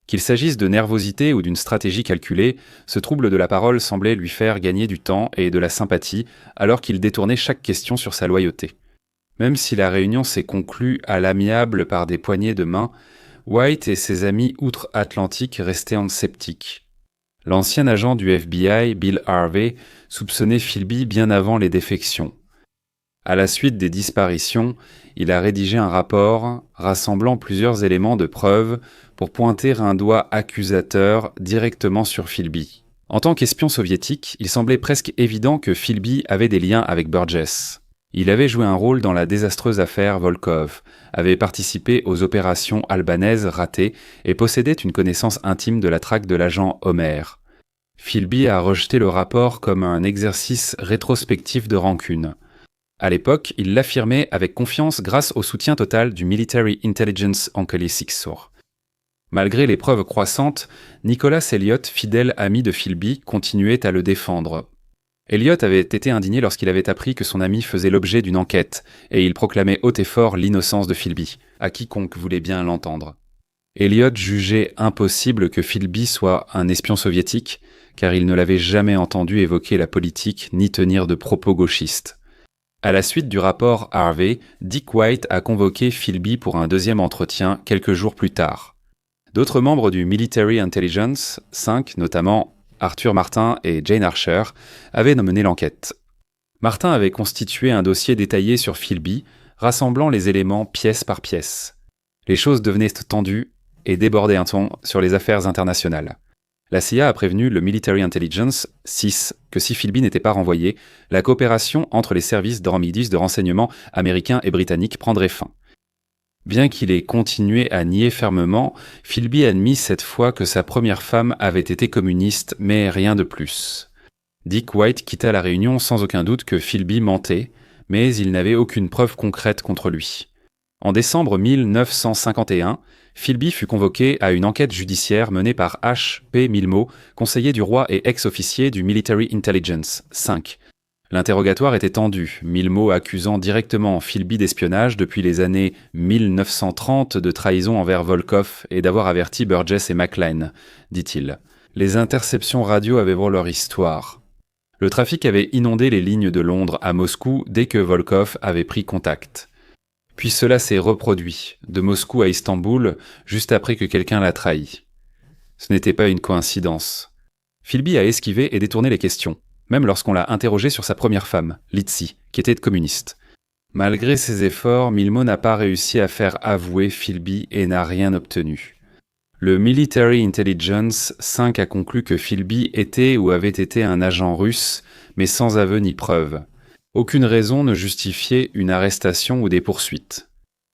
Speaker 1: Qu'il s'agisse de nervosité ou d'une stratégie calculée, ce trouble de la parole semblait lui faire gagner du temps et de la sympathie alors qu'il détournait chaque question sur sa loyauté. Même si la réunion s'est conclue à l'amiable par des poignées de main, White et ses amis outre-Atlantique restaient sceptiques. L'ancien agent du FBI, Bill Harvey, soupçonnait Philby bien avant les défections. À la suite des disparitions, il a rédigé un rapport rassemblant plusieurs éléments de preuve pour pointer un doigt accusateur directement sur Philby. En tant qu'espion soviétique, il semblait presque évident que Philby avait des liens avec Burgess. Il avait joué un rôle dans la désastreuse affaire Volkov, avait participé aux opérations albanaises ratées et possédait une connaissance intime de la traque de l'agent Homer. Philby a rejeté le rapport comme un exercice rétrospectif de rancune. À l'époque, il l'affirmait avec confiance grâce au soutien total du Military Intelligence Onkelie Sixor. Malgré les preuves croissantes, Nicholas Elliott, fidèle ami de Philby, continuait à le défendre. Elliott avait été indigné lorsqu'il avait appris que son ami faisait l'objet d'une enquête, et il proclamait haut et fort l'innocence de Philby, à quiconque voulait bien l'entendre. Elliott jugeait impossible que Philby soit un espion soviétique, car il ne l'avait jamais entendu évoquer la politique ni tenir de propos gauchistes. À la suite du rapport Harvey, Dick White a convoqué Philby pour un deuxième entretien quelques jours plus tard. D'autres membres du Military Intelligence, 5 notamment Arthur Martin et Jane Archer, avaient mené l'enquête. Martin avait constitué un dossier détaillé sur Philby, rassemblant les éléments pièce par pièce. Les choses devenaient tendues et débordaient un ton sur les affaires internationales. La CIA a prévenu le Military Intelligence 6 que si Philby n'était pas renvoyé, la coopération entre les services dormidis de renseignement américains et britanniques prendrait fin. Bien qu'il ait continué à nier fermement, Philby admit cette fois que sa première femme avait été communiste, mais rien de plus. Dick White quitta la réunion sans aucun doute que Philby mentait, mais il n'avait aucune preuve concrète contre lui. En décembre 1951, Philby fut convoqué à une enquête judiciaire menée par H. P. Milmo, conseiller du roi et ex-officier du Military Intelligence 5. L'interrogatoire était tendu, Milmo accusant directement Philby d'espionnage depuis les années 1930 de trahison envers Volkov et d'avoir averti Burgess et Maclean, dit-il. Les interceptions radio avaient leur histoire. Le trafic avait inondé les lignes de Londres à Moscou dès que Volkov avait pris contact. Puis cela s'est reproduit, de Moscou à Istanbul, juste après que quelqu'un l'a trahi. Ce n'était pas une coïncidence. Philby a esquivé et détourné les questions, même lorsqu'on l'a interrogé sur sa première femme, Litsi, qui était communiste. Malgré ses efforts, Milmo n'a pas réussi à faire avouer Philby et n'a rien obtenu. Le Military Intelligence 5 a conclu que Philby était ou avait été un agent russe, mais sans aveu ni preuve. Aucune raison ne justifiait une arrestation ou des poursuites.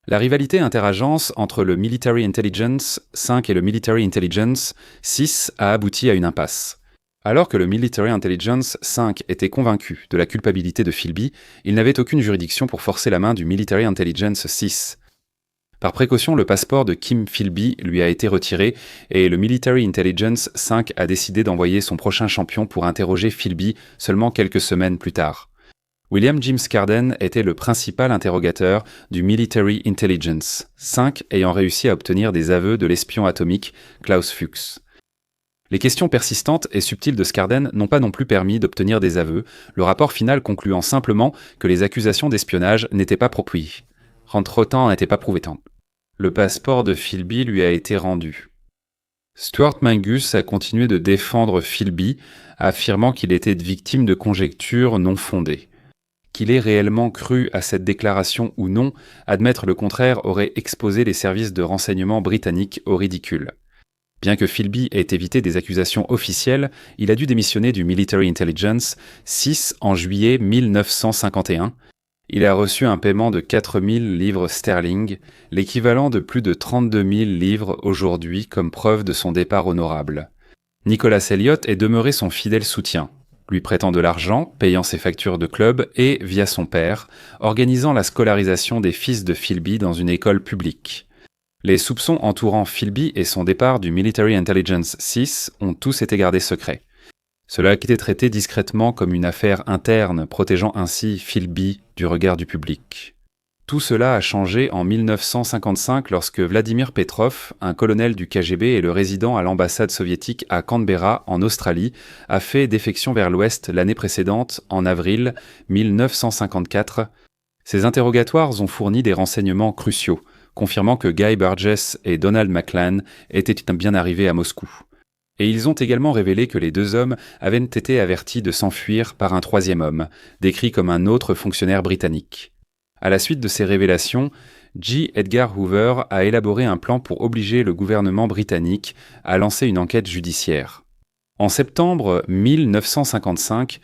Speaker 1: La rivalité interagences entre le Military Intelligence 5 et le Military Intelligence 6 a abouti à une impasse. Alors que le Military Intelligence 5 était convaincu de la culpabilité de Philby, il n'avait aucune juridiction pour forcer la main du Military Intelligence 6. Par précaution, le passeport de Kim Philby lui a été retiré et le Military Intelligence 5 a décidé d'envoyer son prochain champion pour interroger Philby seulement quelques semaines plus tard. William James Carden était le principal interrogateur du Military Intelligence 5 ayant réussi à obtenir des aveux de l'espion atomique Klaus Fuchs. Les questions persistantes et subtiles de Scarden n'ont pas non plus permis d'obtenir des aveux, le rapport final concluant simplement que les accusations d'espionnage n'étaient pas prouvées. Entre-temps n'était pas prouvé tant. Le passeport de Philby lui a été rendu. Stuart Mangus a continué de défendre Philby, affirmant qu'il était victime de conjectures non fondées. qu'il ait réellement cru à cette déclaration ou non, admettre le contraire aurait exposé les services de renseignement britanniques au ridicule. Bien que Philby ait évité des accusations officielles, il a dû démissionner du Military Intelligence 6 en juillet 1951. Il a reçu un paiement de 4000 livres sterling, l'équivalent de plus de 32 000 livres aujourd'hui comme preuve de son départ honorable. Nicholas Elliott est demeuré son fidèle soutien, lui prêtant de l'argent, payant ses factures de club et, via son père, organisant la scolarisation des fils de Philby dans une école publique. Les soupçons entourant Philby et son départ du Military Intelligence 6 ont tous été gardés secrets. Cela a été traité discrètement comme une affaire interne, protégeant ainsi Philby du regard du public. Tout cela a changé en 1955 lorsque Vladimir Petrov, un colonel du KGB et le résident à l'ambassade soviétique à Canberra, en Australie, a fait défection vers l'Ouest l'année précédente, en avril 1954. Ces interrogatoires ont fourni des renseignements cruciaux, confirmant que Guy Burgess et Donald Maclan étaient bien arrivés à Moscou. Et ils ont également révélé que les deux hommes avaient été avertis de s'enfuir par un troisième homme, décrit comme un autre fonctionnaire britannique. À la suite de ces révélations, J. Edgar Hoover a élaboré un plan pour obliger le gouvernement britannique à lancer une enquête judiciaire. En septembre 1955,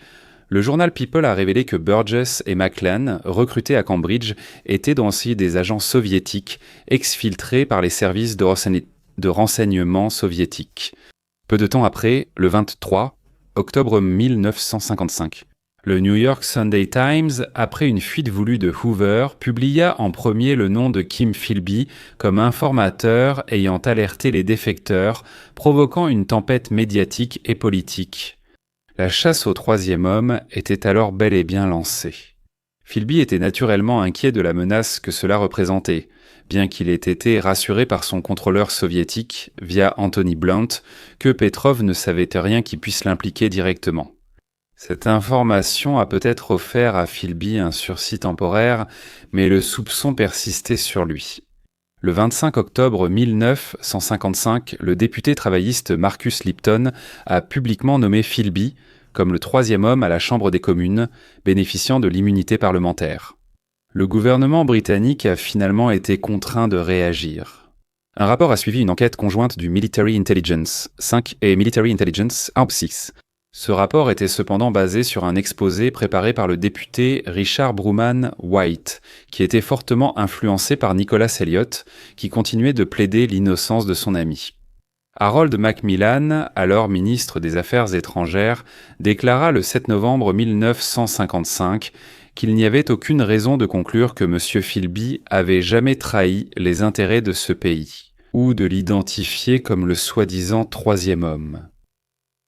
Speaker 1: le journal People a révélé que Burgess et Maclan, recrutés à Cambridge, étaient aussi des agents soviétiques exfiltrés par les services de renseignement soviétiques. Peu de temps après, le 23 octobre 1955, le New York Sunday Times, après une fuite voulue de Hoover, publia en premier le nom de Kim Philby comme informateur ayant alerté les défecteurs, provoquant une tempête médiatique et politique. La chasse au troisième homme était alors bel et bien lancée. Philby était naturellement inquiet de la menace que cela représentait, bien qu'il ait été rassuré par son contrôleur soviétique, via Anthony Blunt, que Petrov ne savait rien qui puisse l'impliquer directement. Cette information a peut-être offert à Philby un sursis temporaire, mais le soupçon persistait sur lui. Le 25 octobre 1955, le député travailliste Marcus Lipton a publiquement nommé Philby comme le troisième homme à la Chambre des communes, bénéficiant de l'immunité parlementaire. Le gouvernement britannique a finalement été contraint de réagir. Un rapport a suivi une enquête conjointe du Military Intelligence 5 et Military Intelligence 6. Ce rapport était cependant basé sur un exposé préparé par le député Richard Bruman White, qui était fortement influencé par Nicholas Elliott, qui continuait de plaider l'innocence de son ami. Harold Macmillan, alors ministre des Affaires étrangères, déclara le 7 novembre 1955 qu'il n'y avait aucune raison de conclure que M. Philby avait jamais trahi les intérêts de ce pays, ou de l'identifier comme le soi-disant troisième homme.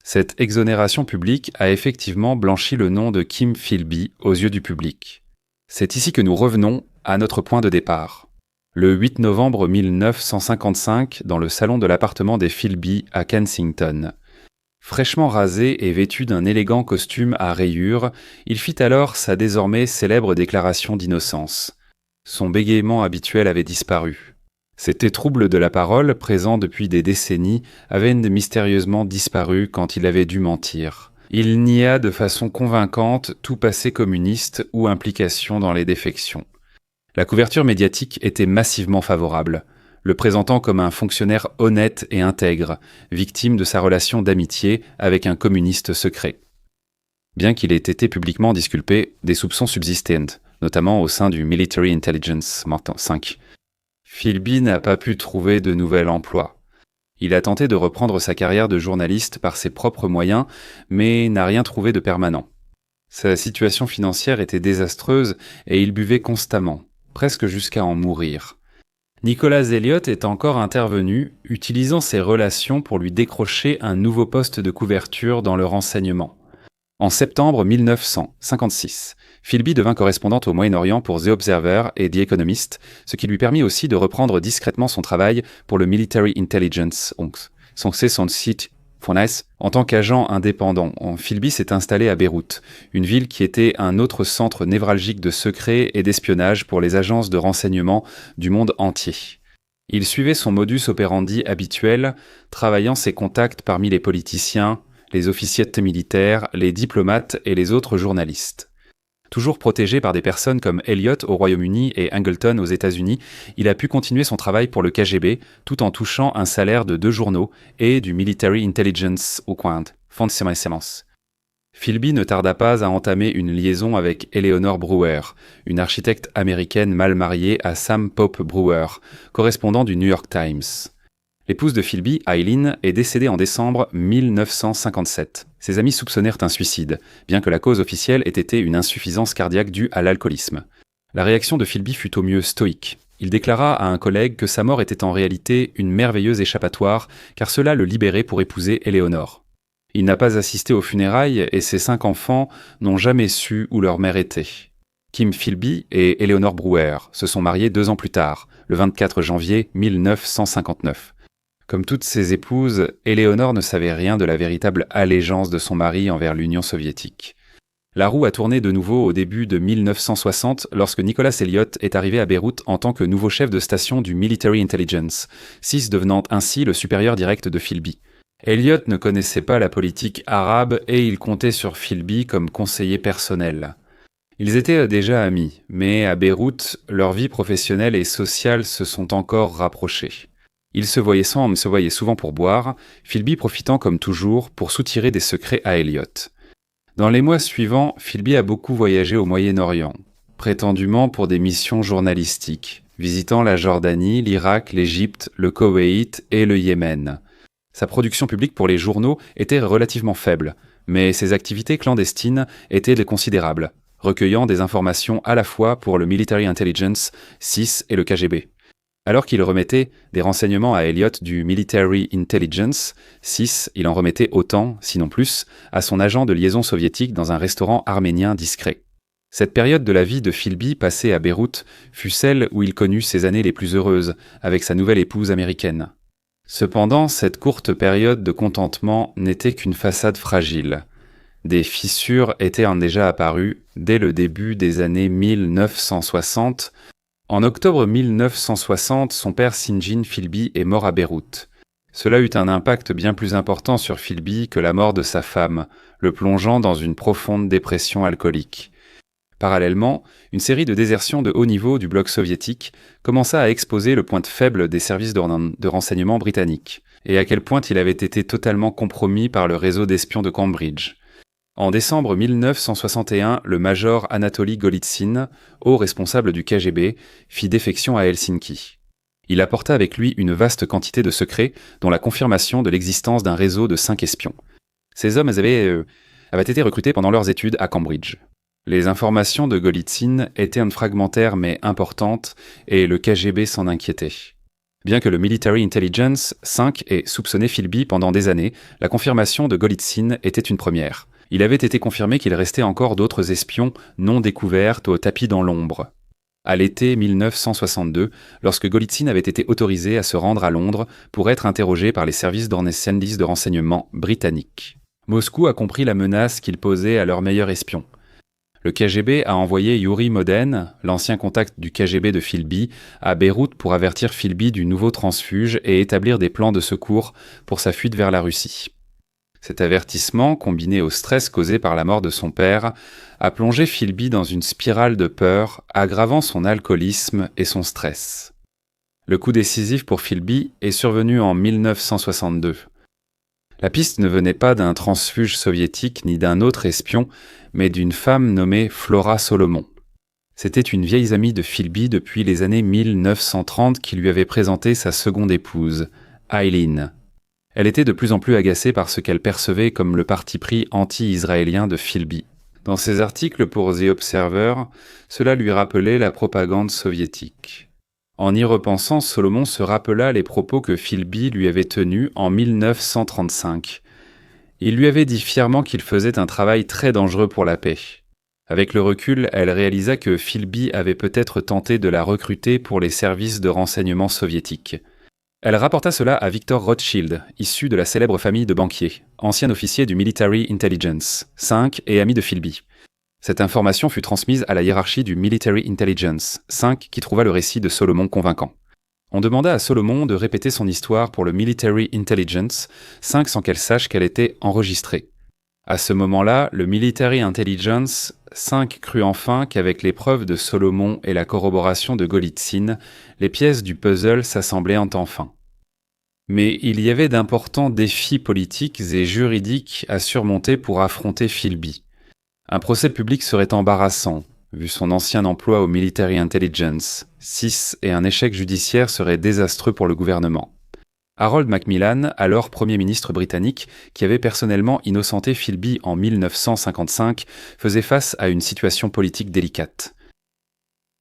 Speaker 1: Cette exonération publique a effectivement blanchi le nom de Kim Philby aux yeux du public. C'est ici que nous revenons à notre point de départ. Le 8 novembre 1955, dans le salon de l'appartement des Philby à Kensington. Fraîchement rasé et vêtu d'un élégant costume à rayures, il fit alors sa désormais célèbre déclaration d'innocence. Son bégaiement habituel avait disparu. Ses troubles de la parole, présents depuis des décennies, avaient mystérieusement disparu quand il avait dû mentir. Il nia de façon convaincante tout passé communiste ou implication dans les défections. La couverture médiatique était massivement favorable, le présentant comme un fonctionnaire honnête et intègre, victime de sa relation d'amitié avec un communiste secret. Bien qu'il ait été publiquement disculpé, des soupçons subsistaient, notamment au sein du Military Intelligence 5. Philby n'a pas pu trouver de nouvel emploi. Il a tenté de reprendre sa carrière de journaliste par ses propres moyens, mais n'a rien trouvé de permanent. Sa situation financière était désastreuse et il buvait constamment, presque jusqu'à en mourir. Nicholas Elliott est encore intervenu, utilisant ses relations pour lui décrocher un nouveau poste de couverture dans le renseignement. En septembre 1956, Philby devint correspondante au Moyen-Orient pour The Observer et The Economist, ce qui lui permit aussi de reprendre discrètement son travail pour le Military Intelligence. Son site en tant qu'agent indépendant, Philby s'est installé à Beyrouth, une ville qui était un autre centre névralgique de secrets et d'espionnage pour les agences de renseignement du monde entier. Il suivait son modus operandi habituel, travaillant ses contacts parmi les politiciens, les officiers militaires, les diplomates et les autres journalistes. Toujours protégé par des personnes comme Elliot au Royaume-Uni et Angleton aux États-Unis, il a pu continuer son travail pour le KGB tout en touchant un salaire de 2 journaux et du Military Intelligence Fonds de semence. Philby ne tarda pas à entamer une liaison avec Eleanor Brewer, une architecte américaine mal mariée à Sam Pope Brewer, correspondant du New York Times. L'épouse de Philby, Eileen, est décédée en décembre 1957. Ses amis soupçonnèrent un suicide, bien que la cause officielle ait été une insuffisance cardiaque due à l'alcoolisme. La réaction de Philby fut au mieux stoïque. Il déclara à un collègue que sa mort était en réalité une merveilleuse échappatoire, car cela le libérait pour épouser Eleanor. Il n'a pas assisté aux funérailles et ses 5 enfants n'ont jamais su où leur mère était. Kim Philby et Eleanor Brewer se sont mariés 2 ans plus tard, le 24 janvier 1959. Comme toutes ses épouses, Éléonore ne savait rien de la véritable allégeance de son mari envers l'Union soviétique. La roue a tourné de nouveau au début de 1960 lorsque Nicholas Elliott est arrivé à Beyrouth en tant que nouveau chef de station du Military Intelligence, SIS devenant ainsi le supérieur direct de Philby. Elliott ne connaissait pas la politique arabe et il comptait sur Philby comme conseiller personnel. Ils étaient déjà amis, mais à Beyrouth, leurs vies professionnelles et sociales se sont encore rapprochées. Ils se voyaient souvent pour boire, Philby profitant comme toujours pour soutirer des secrets à Elliott. Dans les mois suivants, Philby a beaucoup voyagé au Moyen-Orient, prétendument pour des missions journalistiques, visitant la Jordanie, l'Irak, l'Égypte, le Koweït et le Yémen. Sa production publique pour les journaux était relativement faible, mais ses activités clandestines étaient considérables, recueillant des informations à la fois pour le Military Intelligence, SIS et le KGB. Alors qu'il remettait des renseignements à Elliott du Military Intelligence, SIS, il en remettait autant, sinon plus, à son agent de liaison soviétique dans un restaurant arménien discret. Cette période de la vie de Philby passée à Beyrouth fut celle où il connut ses années les plus heureuses, avec sa nouvelle épouse américaine. Cependant, cette courte période de contentement n'était qu'une façade fragile. Des fissures étaient déjà apparues dès le début des années 1960. En octobre 1960, son père Sinjin Philby est mort à Beyrouth. Cela eut un impact bien plus important sur Philby que la mort de sa femme, le plongeant dans une profonde dépression alcoolique. Parallèlement, une série de désertions de haut niveau du bloc soviétique commença à exposer le point faible des services de renseignement britanniques, et à quel point il avait été totalement compromis par le réseau d'espions de Cambridge. En décembre 1961, le major Anatoly Golitsyn, haut responsable du KGB, fit défection à Helsinki. Il apporta avec lui une vaste quantité de secrets, dont la confirmation de l'existence d'un réseau de 5 espions. Ces hommes avaient été recrutés pendant leurs études à Cambridge. Les informations de Golitsyn étaient fragmentaires mais importantes, et le KGB s'en inquiétait. Bien que le Military Intelligence 5 ait soupçonné Philby pendant des années, la confirmation de Golitsyn était une première. Il avait été confirmé qu'il restait encore d'autres espions non découverts au tapis dans l'ombre. À l'été 1962, lorsque Golitsyn avait été autorisé à se rendre à Londres pour être interrogé par les services de renseignement britanniques. Moscou a compris la menace qu'il posait à leur meilleur espion. Le KGB a envoyé Yuri Moden, l'ancien contact du KGB de Philby, à Beyrouth pour avertir Philby du nouveau transfuge et établir des plans de secours pour sa fuite vers la Russie. Cet avertissement, combiné au stress causé par la mort de son père, a plongé Philby dans une spirale de peur, aggravant son alcoolisme et son stress. Le coup décisif pour Philby est survenu en 1962. La piste ne venait pas d'un transfuge soviétique ni d'un autre espion, mais d'une femme nommée Flora Solomon. C'était une vieille amie de Philby depuis les années 1930 qui lui avait présenté sa seconde épouse, Eileen. Elle était de plus en plus agacée par ce qu'elle percevait comme le parti pris anti-israélien de Philby. Dans ses articles pour The Observer, cela lui rappelait la propagande soviétique. En y repensant, Solomon se rappela les propos que Philby lui avait tenus en 1935. Il lui avait dit fièrement qu'il faisait un travail très dangereux pour la paix. Avec le recul, elle réalisa que Philby avait peut-être tenté de la recruter pour les services de renseignement soviétiques. Elle rapporta cela à Victor Rothschild, issu de la célèbre famille de banquiers, ancien officier du Military Intelligence 5 et ami de Philby. Cette information fut transmise à la hiérarchie du Military Intelligence 5 qui trouva le récit de Solomon convaincant. On demanda à Solomon de répéter son histoire pour le Military Intelligence 5 sans qu'elle sache qu'elle était enregistrée. À ce moment-là, le Military Intelligence 5 crut enfin qu'avec les preuves de Solomon et la corroboration de Golitsyn, les pièces du puzzle s'assemblaient enfin. Mais il y avait d'importants défis politiques et juridiques à surmonter pour affronter Philby. Un procès public serait embarrassant, vu son ancien emploi au Military Intelligence 6, et un échec judiciaire serait désastreux pour le gouvernement. Harold Macmillan, alors Premier ministre britannique, qui avait personnellement innocenté Philby en 1955, faisait face à une situation politique délicate.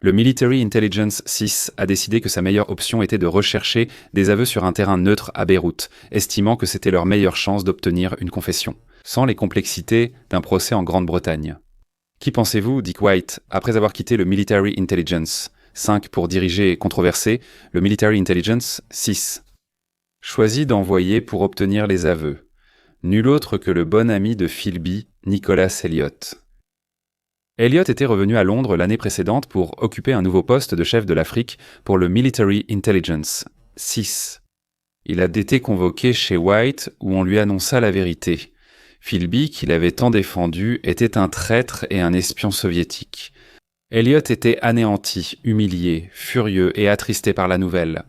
Speaker 1: Le Military Intelligence 6 a décidé que sa meilleure option était de rechercher des aveux sur un terrain neutre à Beyrouth, estimant que c'était leur meilleure chance d'obtenir une confession, sans les complexités d'un procès en Grande-Bretagne. Qui pensez-vous, Dick White, après avoir quitté le Military Intelligence 5 pour diriger et controverser le Military Intelligence 6 ? Choisit d'envoyer pour obtenir les aveux. Nul autre que le bon ami de Philby, Nicholas Elliot. Elliot était revenu à Londres l'année précédente pour occuper un nouveau poste de chef de l'Afrique pour le Military Intelligence 6. Il a été convoqué chez White où on lui annonça la vérité. Philby, qu'il avait tant défendu, était un traître et un espion soviétique. Elliot était anéanti, humilié, furieux et attristé par la nouvelle.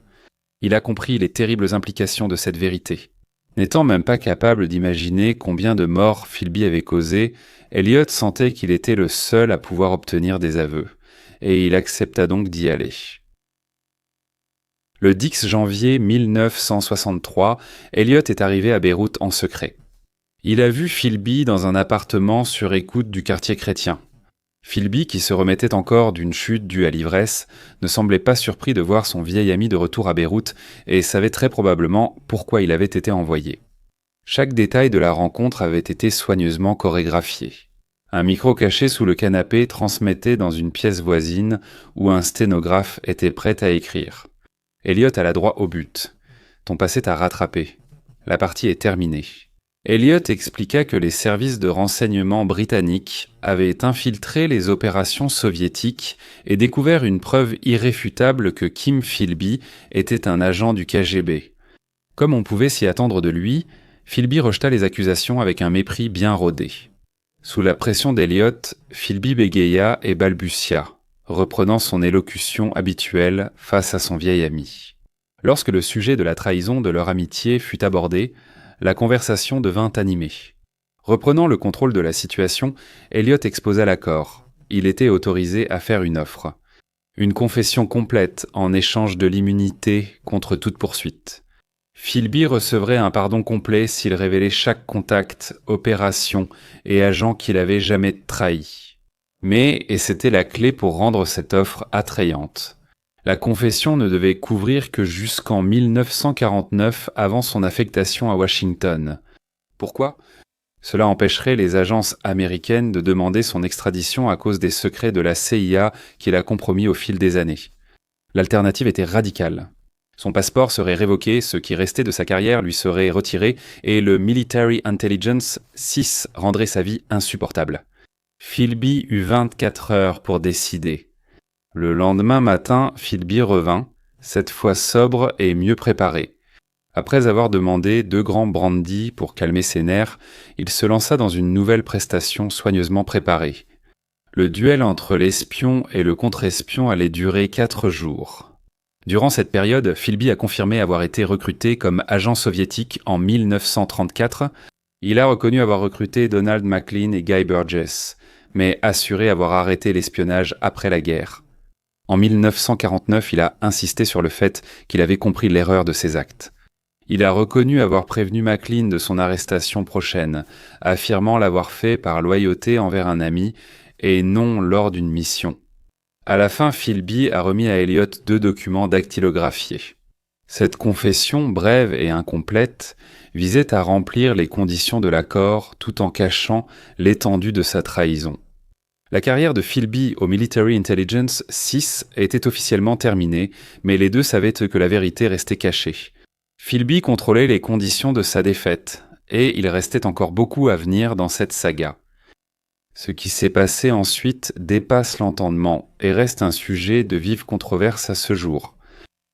Speaker 1: Il a compris les terribles implications de cette vérité. N'étant même pas capable d'imaginer combien de morts Philby avait causé, Elliot sentait qu'il était le seul à pouvoir obtenir des aveux, et il accepta donc d'y aller. Le 10 janvier 1963, Elliot est arrivé à Beyrouth en secret. Il a vu Philby dans un appartement sur écoute du quartier chrétien. Philby, qui se remettait encore d'une chute due à l'ivresse, ne semblait pas surpris de voir son vieil ami de retour à Beyrouth et savait très probablement pourquoi il avait été envoyé. Chaque détail de la rencontre avait été soigneusement chorégraphié. Un micro caché sous le canapé transmettait dans une pièce voisine où un sténographe était prêt à écrire. Elliot alla droit au but. « Ton passé t'a rattrapé. La partie est terminée. » Elliot expliqua que les services de renseignement britanniques avaient infiltré les opérations soviétiques et découvert une preuve irréfutable que Kim Philby était un agent du KGB. Comme on pouvait s'y attendre de lui, Philby rejeta les accusations avec un mépris bien rodé. Sous la pression d'Elliot, Philby bégaya et balbutia, reprenant son élocution habituelle face à son vieil ami. Lorsque le sujet de la trahison de leur amitié fut abordé, la conversation devint animée. Reprenant le contrôle de la situation, Elliot exposa l'accord. Il était autorisé à faire une offre. Une confession complète en échange de l'immunité contre toute poursuite. Philby recevrait un pardon complet s'il révélait chaque contact, opération et agent qu'il avait jamais trahi. Mais, et c'était la clé pour rendre cette offre attrayante, la confession ne devait couvrir que jusqu'en 1949 avant son affectation à Washington. Pourquoi ? Cela empêcherait les agences américaines de demander son extradition à cause des secrets de la CIA qu'il a compromis au fil des années. L'alternative était radicale. Son passeport serait révoqué, ce qui restait de sa carrière lui serait retiré, et le Military Intelligence 6 rendrait sa vie insupportable. Philby eut 24 heures pour décider. Le lendemain matin, Philby revint, cette fois sobre et mieux préparé. Après avoir demandé 2 grands brandy pour calmer ses nerfs, il se lança dans une nouvelle prestation soigneusement préparée. Le duel entre l'espion et le contre-espion allait durer 4 jours. Durant cette période, Philby a confirmé avoir été recruté comme agent soviétique en 1934. Il a reconnu avoir recruté Donald Maclean et Guy Burgess, mais assuré avoir arrêté l'espionnage après la guerre. En 1949, il a insisté sur le fait qu'il avait compris l'erreur de ses actes. Il a reconnu avoir prévenu Maclean de son arrestation prochaine, affirmant l'avoir fait par loyauté envers un ami et non lors d'une mission. À la fin, Philby a remis à Elliot 2 documents dactylographiés. Cette confession, brève et incomplète, visait à remplir les conditions de l'accord tout en cachant l'étendue de sa trahison. La carrière de Philby au Military Intelligence 6 était officiellement terminée, mais les deux savaient que la vérité restait cachée. Philby contrôlait les conditions de sa défaite, et il restait encore beaucoup à venir dans cette saga. Ce qui s'est passé ensuite dépasse l'entendement et reste un sujet de vive controverse à ce jour.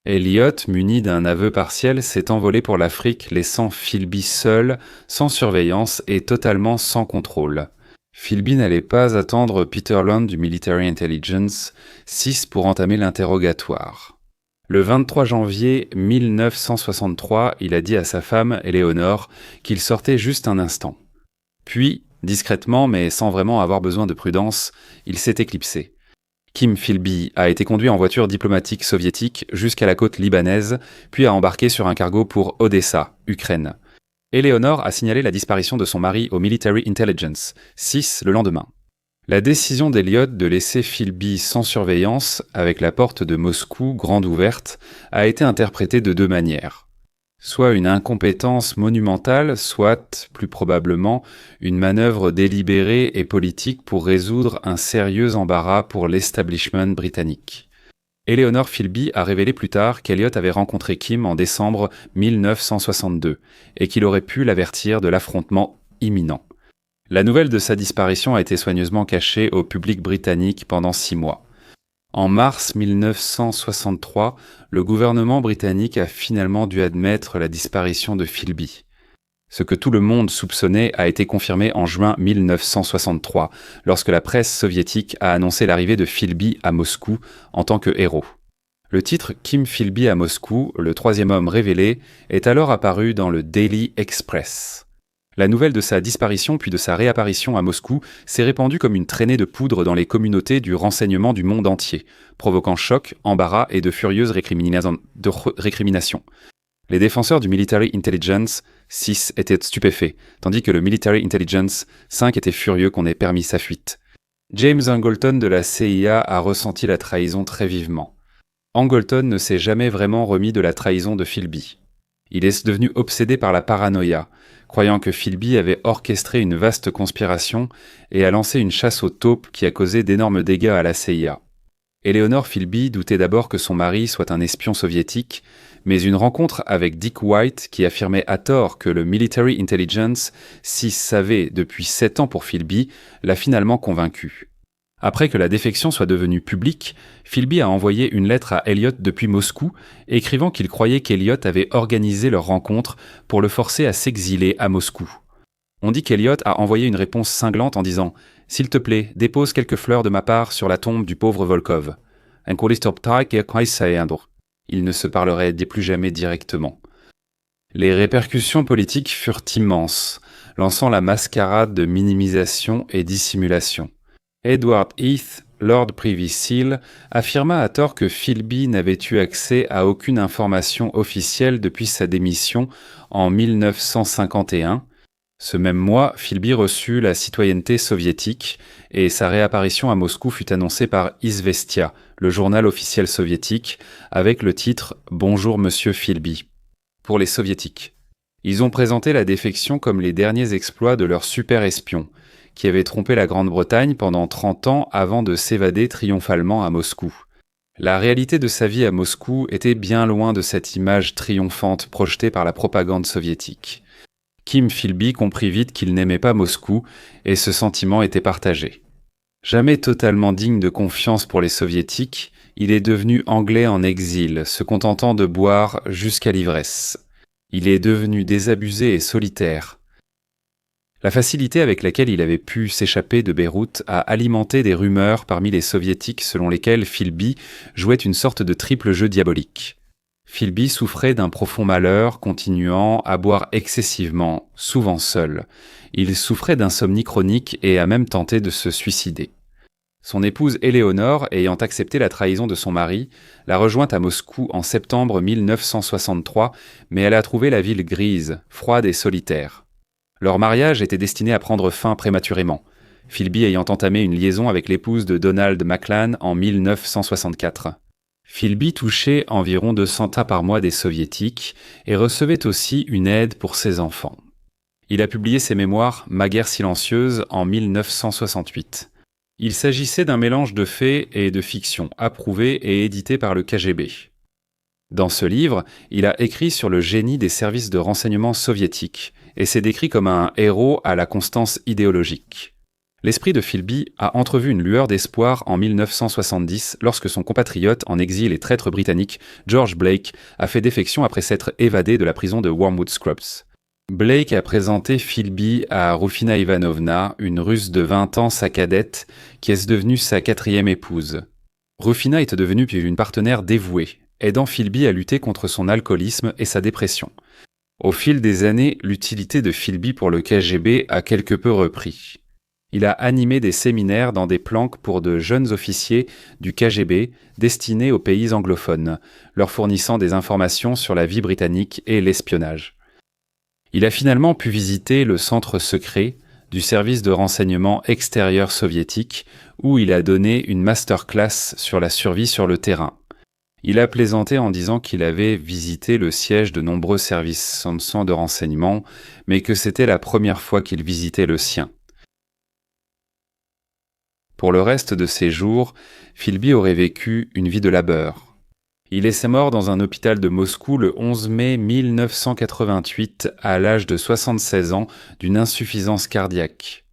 Speaker 1: Elliot, muni d'un aveu partiel, s'est envolé pour l'Afrique, laissant Philby seul, sans surveillance et totalement sans contrôle. Philby n'allait pas attendre Peter Lund du Military Intelligence 6 pour entamer l'interrogatoire. Le 23 janvier 1963, il a dit à sa femme, Eleanor, qu'il sortait juste un instant. Puis, discrètement mais sans vraiment avoir besoin de prudence, il s'est éclipsé. Kim Philby a été conduit en voiture diplomatique soviétique jusqu'à la côte libanaise, puis a embarqué sur un cargo pour Odessa, Ukraine. Eleanor a signalé la disparition de son mari au Military Intelligence 6 le lendemain. La décision d'Elliot de laisser Philby sans surveillance, avec la porte de Moscou grande ouverte, a été interprétée de deux manières. Soit une incompétence monumentale, soit, plus probablement, une manœuvre délibérée et politique pour résoudre un sérieux embarras pour l'establishment britannique. Eleanor Philby a révélé plus tard qu'Elliot avait rencontré Kim en décembre 1962 et qu'il aurait pu l'avertir de l'affrontement imminent. La nouvelle de sa disparition a été soigneusement cachée au public britannique pendant 6 mois. En mars 1963, le gouvernement britannique a finalement dû admettre la disparition de Philby. Ce que tout le monde soupçonnait a été confirmé en juin 1963, lorsque la presse soviétique a annoncé l'arrivée de Philby à Moscou en tant que héros. Le titre Kim Philby à Moscou, le troisième homme révélé, est alors apparu dans le Daily Express. La nouvelle de sa disparition puis de sa réapparition à Moscou s'est répandue comme une traînée de poudre dans les communautés du renseignement du monde entier, provoquant choc, embarras et de furieuses récriminations. Les défenseurs du Military Intelligence 6 étaient stupéfaits, tandis que le Military Intelligence 5 était furieux qu'on ait permis sa fuite. James Angleton de la CIA a ressenti la trahison très vivement. Angleton ne s'est jamais vraiment remis de la trahison de Philby. Il est devenu obsédé par la paranoïa, croyant que Philby avait orchestré une vaste conspiration et a lancé une chasse aux taupes qui a causé d'énormes dégâts à la CIA. Eleanor Philby doutait d'abord que son mari soit un espion soviétique, mais une rencontre avec Dick White, qui affirmait à tort que le Military Intelligence 6 savait depuis 7 ans pour Philby, l'a finalement convaincu. Après que la défection soit devenue publique, Philby a envoyé une lettre à Elliot depuis Moscou, écrivant qu'il croyait qu'Elliot avait organisé leur rencontre pour le forcer à s'exiler à Moscou. On dit qu'Elliot a envoyé une réponse cinglante en disant « S'il te plaît, dépose quelques fleurs de ma part sur la tombe du pauvre Volkov. » Ils ne se parleraient plus jamais directement. Les répercussions politiques furent immenses, lançant la mascarade de minimisation et dissimulation. Edward Heath, Lord Privy Seal, affirma à tort que Philby n'avait eu accès à aucune information officielle depuis sa démission en 1951. Ce même mois, Philby reçut la citoyenneté soviétique et sa réapparition à Moscou fut annoncée par Izvestia, le journal officiel soviétique, avec le titre « Bonjour Monsieur Philby ». Pour les soviétiques, ils ont présenté la défection comme les derniers exploits de leur super-espion, qui avait trompé la Grande-Bretagne pendant 30 ans avant de s'évader triomphalement à Moscou. La réalité de sa vie à Moscou était bien loin de cette image triomphante projetée par la propagande soviétique. Kim Philby comprit vite qu'il n'aimait pas Moscou, et ce sentiment était partagé. Jamais totalement digne de confiance pour les soviétiques, il est devenu anglais en exil, se contentant de boire jusqu'à l'ivresse. Il est devenu désabusé et solitaire. La facilité avec laquelle il avait pu s'échapper de Beyrouth a alimenté des rumeurs parmi les soviétiques selon lesquelles Philby jouait une sorte de triple jeu diabolique. Philby souffrait d'un profond malheur, continuant à boire excessivement, souvent seul. Il souffrait d'insomnie chronique et a même tenté de se suicider. Son épouse Eleanor, ayant accepté la trahison de son mari, l'a rejoint à Moscou en septembre 1963, mais elle a trouvé la ville grise, froide et solitaire. Leur mariage était destiné à prendre fin prématurément, Philby ayant entamé une liaison avec l'épouse de Donald Maclan en 1964. Philby touchait environ 200 tas par mois des soviétiques et recevait aussi une aide pour ses enfants. Il a publié ses mémoires « Ma guerre silencieuse » en 1968. Il s'agissait d'un mélange de faits et de fiction, approuvé et édité par le KGB. Dans ce livre, il a écrit sur le génie des services de renseignement soviétiques et s'est décrit comme un héros à la constance idéologique. L'esprit de Philby a entrevu une lueur d'espoir en 1970 lorsque son compatriote en exil et traître britannique, George Blake, a fait défection après s'être évadé de la prison de Wormwood Scrubs. Blake a présenté Philby à Rufina Ivanovna, une Russe de 20 ans, sa cadette, qui est devenue sa 4e épouse. Rufina était devenue une partenaire dévouée, aidant Philby à lutter contre son alcoolisme et sa dépression. Au fil des années, l'utilité de Philby pour le KGB a quelque peu repris. Il a animé des séminaires dans des planques pour de jeunes officiers du KGB destinés aux pays anglophones, leur fournissant des informations sur la vie britannique et l'espionnage. Il a finalement pu visiter le centre secret du service de renseignement extérieur soviétique où il a donné une masterclass sur la survie sur le terrain. Il a plaisanté en disant qu'il avait visité le siège de nombreux services de renseignement, mais que c'était la première fois qu'il visitait le sien. Pour le reste de ses jours, Philby aurait vécu une vie de labeur. Il est sa mort dans un hôpital de Moscou le 11 mai 1988 à l'âge de 76 ans d'une insuffisance cardiaque.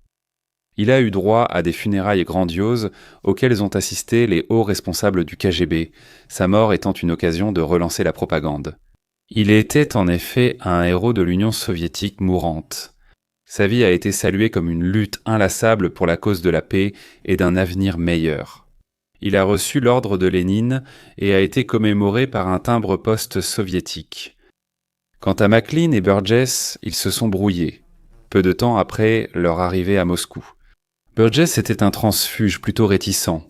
Speaker 1: Il a eu droit à des funérailles grandioses auxquelles ont assisté les hauts responsables du KGB, sa mort étant une occasion de relancer la propagande. Il était en effet un héros de l'Union soviétique mourante. Sa vie a été saluée comme une lutte inlassable pour la cause de la paix et d'un avenir meilleur. Il a reçu l'ordre de Lénine et a été commémoré par un timbre-poste soviétique. Quant à Maclean et Burgess, ils se sont brouillés, peu de temps après leur arrivée à Moscou. Burgess était un transfuge plutôt réticent.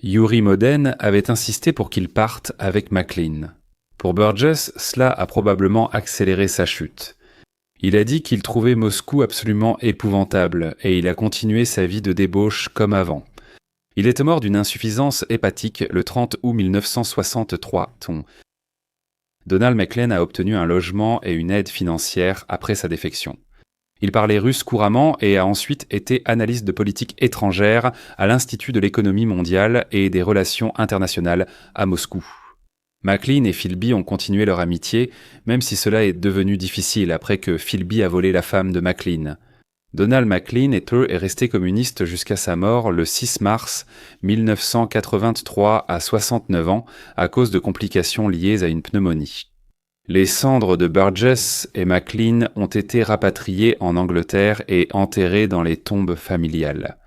Speaker 1: Yuri Moden avait insisté pour qu'il parte avec Maclean. Pour Burgess, cela a probablement accéléré sa chute. Il a dit qu'il trouvait Moscou absolument épouvantable et il a continué sa vie de débauche comme avant. Il est mort d'une insuffisance hépatique le 30 août 1963. Donald Maclean a obtenu un logement et une aide financière après sa défection. Il parlait russe couramment et a ensuite été analyste de politique étrangère à l'Institut de l'économie mondiale et des relations internationales à Moscou. Maclean et Philby ont continué leur amitié, même si cela est devenu difficile après que Philby a volé la femme de Maclean. Donald Maclean est resté communiste jusqu'à sa mort le 6 mars 1983 à 69 ans à cause de complications liées à une pneumonie. Les cendres de Burgess et Maclean ont été rapatriées en Angleterre et enterrées dans les tombes familiales.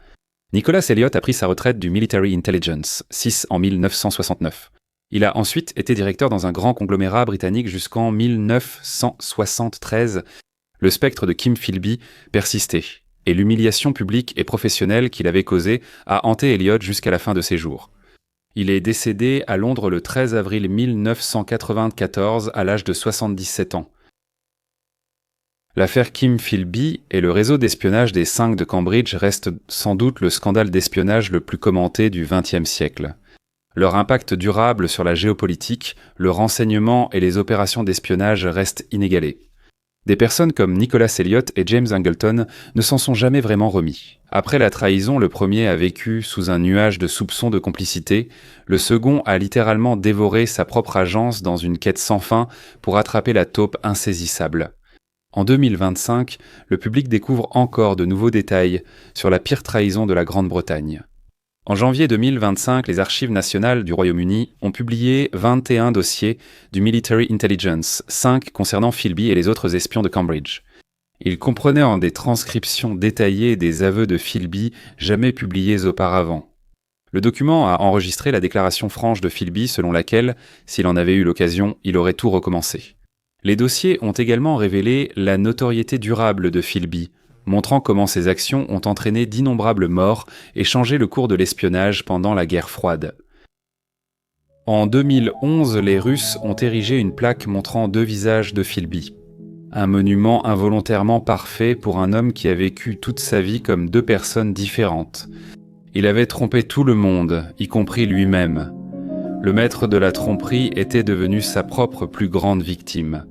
Speaker 1: Nicholas Elliott a pris sa retraite du Military Intelligence, 6 en 1969. Il a ensuite été directeur dans un grand conglomérat britannique jusqu'en 1973. Le spectre de Kim Philby persistait, et l'humiliation publique et professionnelle qu'il avait causée a hanté Elliott jusqu'à la fin de ses jours. Il est décédé à Londres le 13 avril 1994 à l'âge de 77 ans. L'affaire Kim Philby et le réseau d'espionnage des 5 de Cambridge restent sans doute le scandale d'espionnage le plus commenté du XXe siècle. Leur impact durable sur la géopolitique, le renseignement et les opérations d'espionnage restent inégalés. Des personnes comme Nicholas Elliott et James Angleton ne s'en sont jamais vraiment remis. Après la trahison, le premier a vécu sous un nuage de soupçons de complicité, le second a littéralement dévoré sa propre agence dans une quête sans fin pour attraper la taupe insaisissable. En 2025, le public découvre encore de nouveaux détails sur la pire trahison de la Grande-Bretagne. En janvier 2025, les Archives nationales du Royaume-Uni ont publié 21 dossiers du Military Intelligence, 5 concernant Philby et les autres espions de Cambridge. Ils comprenaient des transcriptions détaillées des aveux de Philby jamais publiés auparavant. Le document a enregistré la déclaration franche de Philby selon laquelle, s'il en avait eu l'occasion, il aurait tout recommencé. Les dossiers ont également révélé la notoriété durable de Philby, montrant comment ses actions ont entraîné d'innombrables morts et changé le cours de l'espionnage pendant la guerre froide. En 2011, les Russes ont érigé une plaque montrant 2 visages de Philby. Un monument involontairement parfait pour un homme qui a vécu toute sa vie comme 2 personnes différentes. Il avait trompé tout le monde, y compris lui-même. Le maître de la tromperie était devenu sa propre plus grande victime.